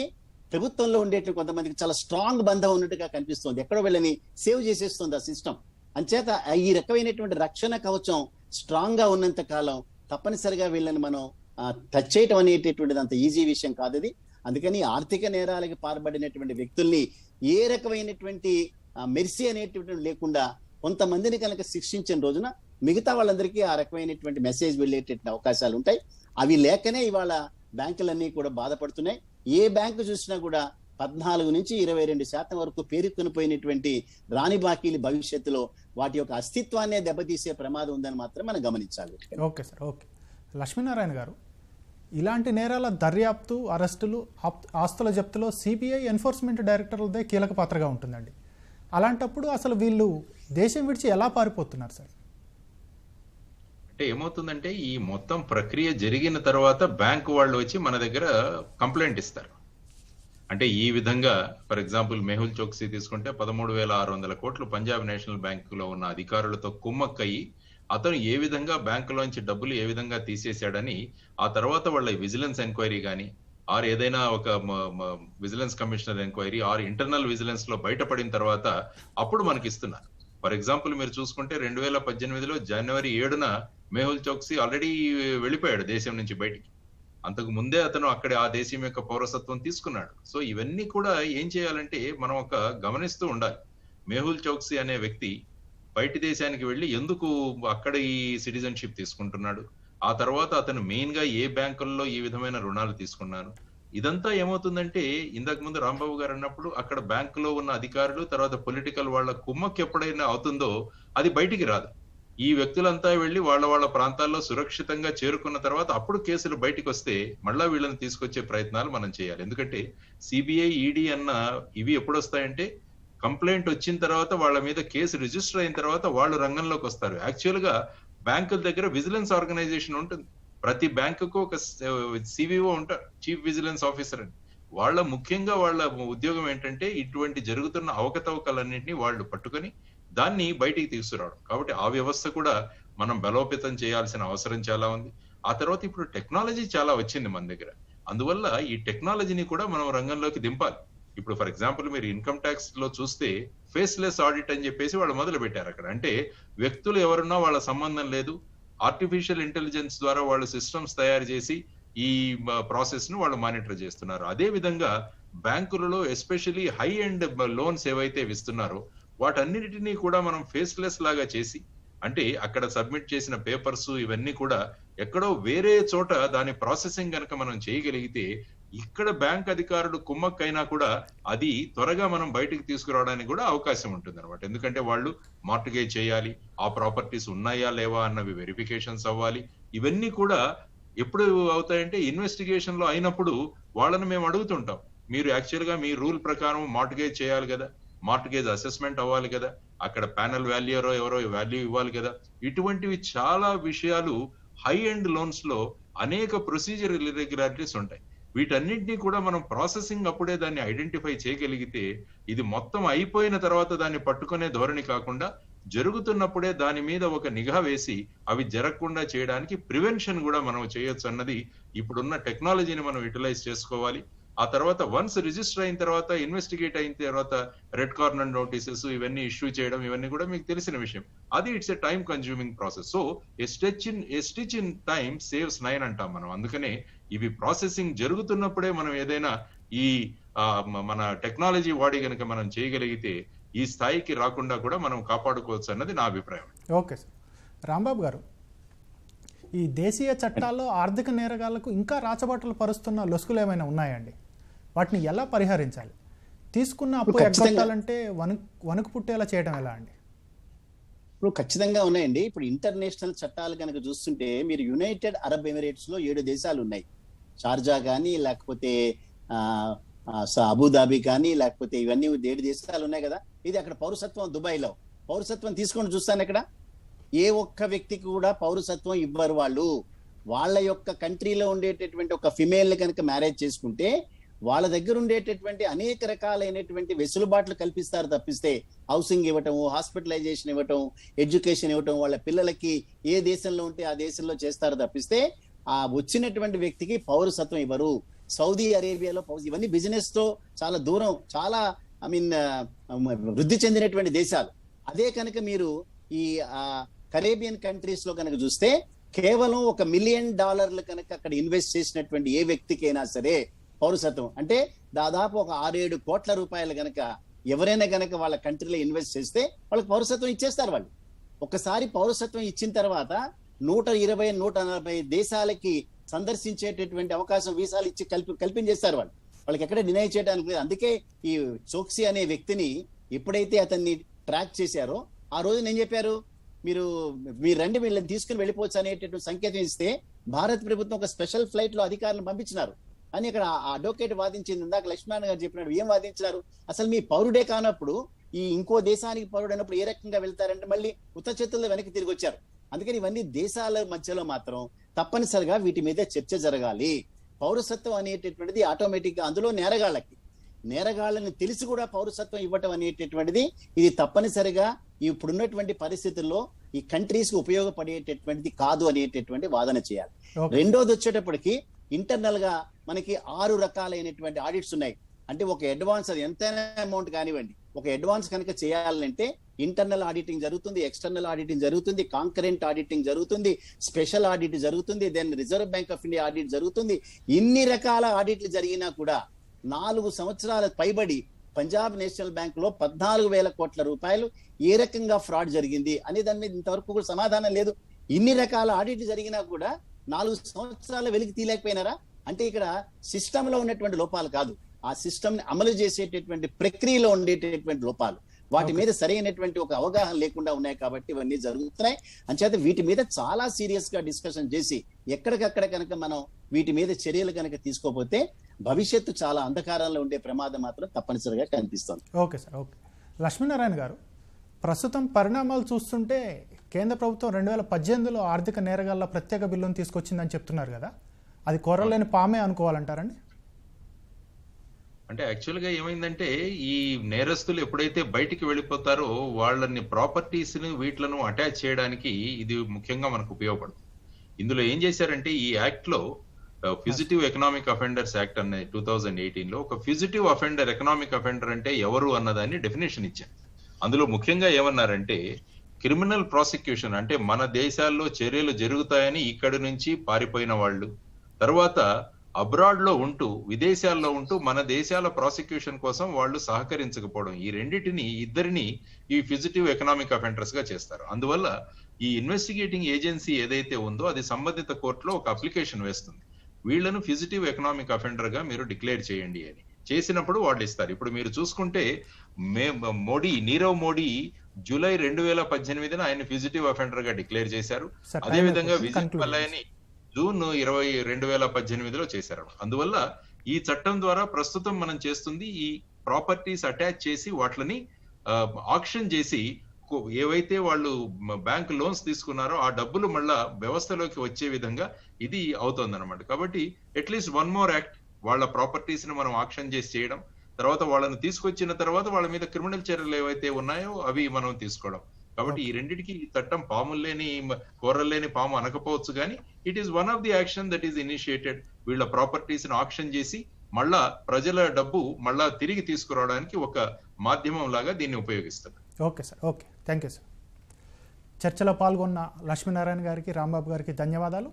ప్రభుత్వంలో ఉండేటువంటి కొంతమందికి చాలా స్ట్రాంగ్ బంధం ఉన్నట్టుగా కనిపిస్తుంది. ఎక్కడో వీళ్ళని సేవ్ చేసేస్తుంది ఆ సిస్టమ్. అంచేత ఈ రకమైనటువంటి రక్షణ కవచం స్ట్రాంగ్ గా ఉన్నంత కాలం తప్పనిసరిగా వీళ్ళని మనం టచ్ చేయటం అనేటటువంటిది అంత ఈజీ విషయం కాదు అది. అందుకని ఆర్థిక నేరాలకి పాల్పడినటువంటి వ్యక్తుల్ని ఏ రకమైనటువంటి మెర్సీ అనేటటువంటి లేకుండా కొంతమందిని కనుక శిక్షించిన రోజున మిగతా వాళ్ళందరికీ ఆ రకమైనటువంటి మెసేజ్ వెళ్ళేటటువంటి అవకాశాలు ఉంటాయి. అవి లేకనే ఇవాళ బ్యాంకులన్నీ కూడా బాధపడుతున్నాయి. ఏ బ్యాంకు చూసినా కూడా 14 నుంచి 22% వరకు పేరుకొనిపోయినటువంటి రాని బాకీలు భవిష్యత్తులో వాటి యొక్క అస్తిత్వాన్నే దెబ్బతీసే ప్రమాదం ఉందని మాత్రం మనం గమనించాలి. Okay sir, okay. లక్ష్మీనారాయణ గారు, ఇలాంటి నేరాల దర్యాప్తు, అరెస్టులు, ఆస్తుల జప్తులో సిబిఐ ఎన్ఫోర్స్మెంట్ డైరెక్టర్లదే కీలక పాత్రగా ఉంటుందండి. అలాంటప్పుడు అసలు వీళ్ళు దేశం విడిచి ఎలా పారిపోతున్నారు సార్? అంటే ఏమవుతుందంటే ఈ మొత్తం ప్రక్రియ జరిగిన తర్వాత బ్యాంకు వాళ్ళు వచ్చి మన దగ్గర కంప్లైంట్ ఇస్తారు. అంటే ఈ విధంగా ఫర్ ఎగ్జాంపుల్ మెహుల్ చోక్సీ తీసుకుంటే 13,600 కోట్లు పంజాబ్ నేషనల్ బ్యాంకులో ఉన్న అధికారులతో కుమ్మక్కయి అతను ఏ విధంగా బ్యాంకులోంచి డబ్బులు ఏ విధంగా తీసేశాడని ఆ తర్వాత వాళ్ళ విజిలెన్స్ ఎంక్వైరీ కానీ ఆర్ ఏదైనా ఒక vigilance commissioner enquiry are internal vigilance లో బయటపడిన తర్వాత అప్పుడు మనకి ఇస్తున్నారు. ఫర్ ఎగ్జాంపుల్ మీరు చూసుకుంటే 2018లో జనవరి 7న మెహుల్ చోక్సీ ఆల్రెడీ వెళ్ళిపోయాడు దేశం నుంచి బయటికి. అంతకు ముందే అతను అక్కడ ఆ దేశం యొక్క పౌరసత్వం తీసుకున్నాడు. సో ఇవన్నీ కూడా ఏం చేయాలంటే మనం ఒక గమనిస్తూ ఉండాలి. మెహుల్ చోక్సీ అనే వ్యక్తి బయటి దేశానికి వెళ్ళి ఎందుకు అక్కడ ఈ సిటిజన్షిప్ తీసుకుంటున్నాడు, ఆ తర్వాత అతను మెయిన్ గా ఏ బ్యాంకుల్లో ఈ విధమైన రుణాలు తీసుకున్నారు, ఇదంతా ఏమవుతుందంటే ఇంతకు ముందు రాంబాబు గారు అన్నప్పుడు అక్కడ బ్యాంకులో ఉన్న అధికారులు తర్వాత పొలిటికల్ వాళ్ళ కుమ్మకి ఎప్పుడైనా అవుతుందో అది బయటికి రాదు. ఈ వ్యక్తులంతా వెళ్ళి వాళ్ళ ప్రాంతాల్లో సురక్షితంగా చేరుకున్న తర్వాత అప్పుడు కేసులు బయటికి వస్తే మళ్ళా వీళ్ళని తీసుకొచ్చే ప్రయత్నాలు మనం చేయాలి. ఎందుకంటే సిబిఐ, ఈడీ అన్న ఇవి ఎప్పుడు వస్తాయంటే కంప్లైంట్ వచ్చిన తర్వాత వాళ్ళ మీద కేసు రిజిస్టర్ అయిన తర్వాత వాళ్ళు రంగంలోకి వస్తారు. యాక్చువల్ గా బ్యాంకుల దగ్గర విజిలెన్స్ ఆర్గనైజేషన్ ఉంటుంది. ప్రతి బ్యాంకుకు ఒక సివిఓ ఉంటారు, చీఫ్ విజిలెన్స్ ఆఫీసర్ అని. వాళ్ళ ముఖ్యంగా వాళ్ళ ఉద్యోగం ఏంటంటే ఇటువంటి జరుగుతున్న అవకతవకలన్నింటినీ వాళ్ళు పట్టుకొని దాన్ని బయటికి తీసుకురావడం. కాబట్టి ఆ వ్యవస్థ కూడా మనం బలోపేతం చేయాల్సిన అవసరం చాలా ఉంది. ఆ తర్వాత ఇప్పుడు టెక్నాలజీ చాలా వచ్చింది మన దగ్గర. అందువల్ల ఈ టెక్నాలజీని కూడా మనం రంగంలోకి దింపాలి. ఇప్పుడు ఫర్ ఎగ్జాంపుల్ మీరు ఇన్కమ్ ట్యాక్స్ లో చూస్తే ఫేస్లెస్ ఆడిట్ అని చెప్పేసి వాళ్ళు మొదలు పెట్టారు అక్కడ. అంటే వ్యక్తులు ఎవరున్నా వాళ్ళ సంబంధం లేదు, ఆర్టిఫిషియల్ ఇంటెలిజెన్స్ ద్వారా వాళ్ళు సిస్టమ్స్ తయారు చేసి ఈ ప్రాసెస్ ను వాళ్ళు మానిటర్ చేస్తున్నారు. అదే విధంగా బ్యాంకులలో ఎస్పెషల్లీ హై ఎండ్ లోన్స్ ఏవైతే ఇస్తున్నారో వాటన్నిటినీ కూడా మనం ఫేస్లెస్ లాగా చేసి, అంటే అక్కడ సబ్మిట్ చేసిన పేపర్స్ ఇవన్నీ కూడా ఎక్కడో వేరే చోట దాని ప్రాసెసింగ్ కనుక మనం చేయగలిగితే ఇక్కడ బ్యాంక్ అధికారులు కుమ్మక్కైనా కూడా అది త్వరగా మనం బయటికి తీసుకురావడానికి కూడా అవకాశం ఉంటుంది అనమాట. ఎందుకంటే వాళ్ళు మార్టిగేజ్ చేయాలి, ఆ ప్రాపర్టీస్ ఉన్నాయా లేవా అన్నవి వెరిఫికేషన్స్ అవ్వాలి. ఇవన్నీ కూడా ఎప్పుడు అవుతాయంటే ఇన్వెస్టిగేషన్ లో అయినప్పుడు వాళ్ళని మేము అడుగుతుంటాం, మీరు యాక్చువల్ గా మీ రూల్ ప్రకారం మార్టిగేజ్ చేయాలి కదా, మార్టిగేజ్ అసెస్మెంట్ అవ్వాలి కదా, అక్కడ ప్యానల్ వాల్యూరో ఎవరో వాల్యూ ఇవ్వాలి కదా. ఇటువంటివి చాలా విషయాలు హై ఎండ్ లోన్స్ లో అనేక ప్రొసీజర్ ఇర్రెగ్యులారిటీస్ ఉంటాయి. వీటన్నింటినీ కూడా మనం ప్రాసెసింగ్ అప్పుడే దాన్ని ఐడెంటిఫై చేయగలిగితే ఇది మొత్తం అయిపోయిన తర్వాత దాన్ని పట్టుకునే ధోరణి కాకుండా జరుగుతున్నప్పుడే దాని మీద ఒక నిఘా వేసి అవి జరగకుండా చేయడానికి ప్రివెన్షన్ కూడా మనం చేయొచ్చు అన్నది ఇప్పుడున్న టెక్నాలజీని మనం యూటిలైజ్ చేసుకోవాలి. ఆ తర్వాత వన్స్ రిజిస్టర్ అయిన తర్వాత ఇన్వెస్టిగేట్ అయిన తర్వాత రెడ్ కార్నర్ నోటీసెస్ ఇవన్నీ ఇష్యూ చేయడం ఇవన్నీ కూడా మీకు తెలిసిన విషయం. అది it's a time consuming process. So A stitch in time saves 9 అంటాం మనం. అందుకనే ఇవి ప్రాసెసింగ్ జరుగుతున్నప్పుడే మనం ఏదైనా ఈ మన టెక్నాలజీ వాడి కనుక మనం చేయగలిగితే ఈ స్థాయికి రాకుండా కూడా మనం కాపాడుకోవచ్చు అన్నది నా అభిప్రాయం. Okay sir. రాంబాబు గారు, ఈ దేశీయ చట్టాల్లో ఆర్థిక నేరగాళ్లకు ఇంకా రాచబాటలు పరుస్తున్న లొసుగులు ఏమైనా ఉన్నాయండి? వాటిని ఎలా పరిహరించాలి? తీసుకున్న అప్పు ఎగ్గొట్టాలంటే వణుకు పుట్టేలా చేయడం ఎలా అండి? ఇప్పుడు ఖచ్చితంగా ఉన్నాయండి. ఇప్పుడు ఇంటర్నేషనల్ చట్టాలు కనుక చూస్తుంటే మీరు యునైటెడ్ అరబ్ ఎమిరేట్స్ లో 7 దేశాలు ఉన్నాయి. షార్జా కానీ, లేకపోతే అబుదాబి కానీ, లేకపోతే ఇవన్నీ 7 దేశాలు ఉన్నాయి కదా. ఇది అక్కడ పౌరసత్వం, దుబాయ్ లో పౌరసత్వం తీసుకొని చూస్తాను. ఇక్కడ ఏ ఒక్క వ్యక్తికి కూడా పౌరసత్వం ఇవ్వరు. వాళ్ళ యొక్క కంట్రీలో ఉండేటటువంటి ఒక ఫిమేల్ కనుక మ్యారేజ్ చేసుకుంటే వాళ్ళ దగ్గర ఉండేటటువంటి అనేక రకాలైనటువంటి వెసులుబాట్లు కల్పిస్తారు తప్పిస్తే హౌసింగ్ ఇవ్వటం, హాస్పిటలైజేషన్ ఇవ్వటం, ఎడ్యుకేషన్ ఇవ్వటం, వాళ్ళ పిల్లలకి ఏ దేశంలో ఉంటే ఆ దేశంలో చేస్తారు తప్పిస్తే ఆ వచ్చినటువంటి వ్యక్తికి పౌరసత్వం ఇవ్వరు. సౌదీ అరేబియాలో ఇవన్నీ బిజినెస్ తో చాలా దూరం, చాలా వృద్ధి చెందినటువంటి దేశాలు. అదే కనుక మీరు ఈ కరేబియన్ కంట్రీస్ లో కనుక చూస్తే కేవలం $1 మిలియన్ కనుక అక్కడ ఇన్వెస్ట్ చేసినటువంటి ఏ వ్యక్తికైనా సరే పౌరసత్వం, అంటే దాదాపు ఒక 6-7 కోట్ల రూపాయలు కనుక ఎవరైనా కనుక వాళ్ళ కంట్రీలో ఇన్వెస్ట్ చేస్తే వాళ్ళకి పౌరసత్వం ఇచ్చేస్తారు. వాళ్ళు ఒకసారి పౌరసత్వం ఇచ్చిన తర్వాత 120-140 దేశాలకి సందర్శించేటటువంటి అవకాశం వీసాలు ఇచ్చి కల్పించేస్తారు. వాళ్ళకి ఎక్కడ డినై చేయడానికి లేదు. అందుకే ఈ చోక్సీ అనే వ్యక్తిని ఎప్పుడైతే అతన్ని ట్రాక్ చేశారో ఆ రోజు నేను చెప్పారు, మీరు రండి, వీళ్ళని తీసుకుని వెళ్ళిపోవచ్చు అనేటటువంటి సంకేతం ఇస్తే భారత ప్రభుత్వం ఒక స్పెషల్ ఫ్లైట్ లో అధికారులను పంపించినారు అని ఇక్కడ అడ్వకేట్ వాదించింది. ఇందాక లక్ష్మణ్ గారు చెప్పినాడు, ఏం వాదించినారు? అసలు మీ పౌరుడే కానప్పుడు ఈ ఇంకో దేశానికి పౌరుడైనప్పుడు ఏ రకంగా వెళ్తారంటే మళ్ళీ ఉత్త చేతుల్లో వెనక్కి తిరిగి వచ్చారు. అందుకని ఇవన్నీ దేశాల మధ్యలో మాత్రం తప్పనిసరిగా వీటి మీద చర్చ జరగాలి. పౌరసత్వం అనేటటువంటిది ఆటోమేటిక్ గా అందులో నేరగాళ్ళని తెలిసి కూడా పౌరసత్వం ఇవ్వటం అనేటటువంటిది ఇది తప్పనిసరిగా ఇప్పుడున్నటువంటి పరిస్థితుల్లో ఈ కంట్రీస్ కి ఉపయోగపడేటటువంటిది కాదు అనేటటువంటి వాదన చేయాలి. రెండోది వచ్చేటప్పటికి ఇంటర్నల్ గా మనకి 6 రకాలైనటువంటి ఆడిట్స్ ఉన్నాయి. అంటే ఒక అడ్వాన్స్, అది ఎంతైనా అమౌంట్ కానివ్వండి, ఒక అడ్వాన్స్ కనుక చేయాలంటే ఇంటర్నల్ ఆడిటింగ్ జరుగుతుంది, ఎక్స్టర్నల్ ఆడిటింగ్ జరుగుతుంది, కాంకరెంట్ ఆడిటింగ్ జరుగుతుంది, స్పెషల్ ఆడిట్ జరుగుతుంది, then Reserve Bank of India audit జరుగుతుంది. ఇన్ని రకాల ఆడిట్లు జరిగినా కూడా 4 సంవత్సరాల పైబడి పంజాబ్ నేషనల్ బ్యాంక్ లో 14,000 కోట్ల రూపాయలు ఏ రకంగా ఫ్రాడ్ జరిగింది అనే దాని మీద ఇంతవరకు కూడా సమాధానం లేదు. ఇన్ని రకాల ఆడిట్ జరిగినా కూడా 4 సంవత్సరాల వెలికి తీయలేకపోయినారా? అంటే ఇక్కడ సిస్టమ్ లో ఉన్నటువంటి లోపాలు కాదు, ఆ సిస్టమ్ ని అమలు చేసేటటువంటి ప్రక్రియలో ఉండేటటువంటి లోపాలు, వాటి మీద సరైనటువంటి ఒక అవగాహన లేకుండా ఉన్నాయి కాబట్టి ఇవన్నీ జరుగుతున్నాయి. అంచేత వీటి మీద చాలా సీరియస్ గా డిస్కషన్ చేసి ఎక్కడికక్కడ కనుక మనం వీటి మీద చర్యలు కనుక తీసుకోకపోతే భవిష్యత్తు చాలా అంధకారంలో ఉండే ప్రమాదం మాత్రం తప్పనిసరిగా కనిపిస్తుంది. Okay sir. ఓకే. లక్ష్మీనారాయణ గారు, ప్రస్తుతం పరిణామాలు చూస్తుంటే కేంద్ర ప్రభుత్వం 2018లో ఆర్థిక నేరగాళ్ల ప్రత్యేక బిల్లును తీసుకొచ్చిందని చెప్తున్నారు కదా, అది కొర్రలేని పామే అనుకోవాలంటారండి? అంటే యాక్చువల్ గా ఏమైందంటే ఈ నేరస్తులు ఎప్పుడైతే బయటికి వెళ్ళిపోతారో వాళ్ళని ప్రాపర్టీస్ ని వీటిలను అటాచ్ చేయడానికి ఇది ముఖ్యంగా మనకు ఉపయోగపడుతుంది. ఇందులో ఏం చేశారంటే ఈ యాక్ట్ లో ఫ్యూజిటివ్ ఎకనామిక్ అఫెండర్స్ యాక్ట్ అనే 2018లో ఒక ఫ్యూజిటివ్ అఫెండర్, ఎకనామిక్ అఫెండర్ అంటే ఎవరు అన్నదాన్ని డెఫినేషన్ ఇచ్చారు. అందులో ముఖ్యంగా ఏమన్నారంటే క్రిమినల్ ప్రాసిక్యూషన్ అంటే మన దేశాల్లో చర్యలు జరుగుతాయని ఇక్కడి నుంచి పారిపోయిన వాళ్ళు, తర్వాత అబ్రాడ్ లో ఉంటూ విదేశాల్లో ఉంటూ మన దేశాల ప్రాసిక్యూషన్ కోసం వాళ్ళు సహకరించకపోవడం, ఈ ఇద్దరిని ఈ ఫ్యూజిటివ్ ఎకనామిక్ అఫెండర్స్ గా చేస్తారు. అందువల్ల ఈ ఇన్వెస్టిగేటింగ్ ఏజెన్సీ ఏదైతే ఉందో అది సంబంధిత కోర్టులో ఒక అప్లికేషన్ వేస్తుంది, వీళ్ళను ఫ్యూజిటివ్ ఎకనామిక్ అఫెండర్ గా మీరు డిక్లేర్ చేయండి అని. చేసినప్పుడు వాళ్ళు ఇస్తారు. ఇప్పుడు మీరు చూసుకుంటే నీరవ్ మోడీ జూలై 2018 ఆయన ఫ్యూజిటివ్ అఫెండర్ గా డిక్లేర్ చేశారు. అదేవిధంగా విజయ్ మల్లాని జూన్ 20, 2018లో చేశారు. అందువల్ల ఈ చట్టం ద్వారా ప్రస్తుతం మనం చేస్తుంది ఈ ప్రాపర్టీస్ అటాచ్ చేసి వాటిని ఆక్షన్ చేసి ఏవైతే వాళ్ళు బ్యాంక్ లోన్స్ తీసుకున్నారో ఆ డబ్బులు మళ్ళా వ్యవస్థలోకి వచ్చే విధంగా ఇది అవుతుంది అనమాట. కాబట్టి అట్లీస్ట్ వన్ మోర్ యాక్ట్, వాళ్ళ ప్రాపర్టీస్ ని మనం ఆక్షన్ చేసి చేయడం, తర్వాత వాళ్ళని తీసుకొచ్చిన తర్వాత వాళ్ళ మీద క్రిమినల్ చర్యలు ఏవైతే ఉన్నాయో అవి మనం తీసుకోవడం. కాబట్టి ఈ రెండింటికి ఈ చట్టం కూరలేని పాము అనకపోవచ్చు, కానీ it is one of the action that is initiated. వీళ్ళ ప్రాపర్టీస్ ని ఆక్షన్ చేసి మళ్ళా ప్రజల డబ్బు మళ్ళా తిరిగి తీసుకురావడానికి ఒక మాధ్యమం లాగా దీన్ని ఉపయోగిస్తారు. Okay sir, okay, thank you sir. చర్చలో పాల్గొన్న లక్ష్మీనారాయణ గారికి, రాంబాబు గారికి ధన్యవాదాలు.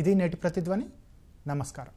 ఇది నేటి ప్రతిధ్వని. నమస్కారం.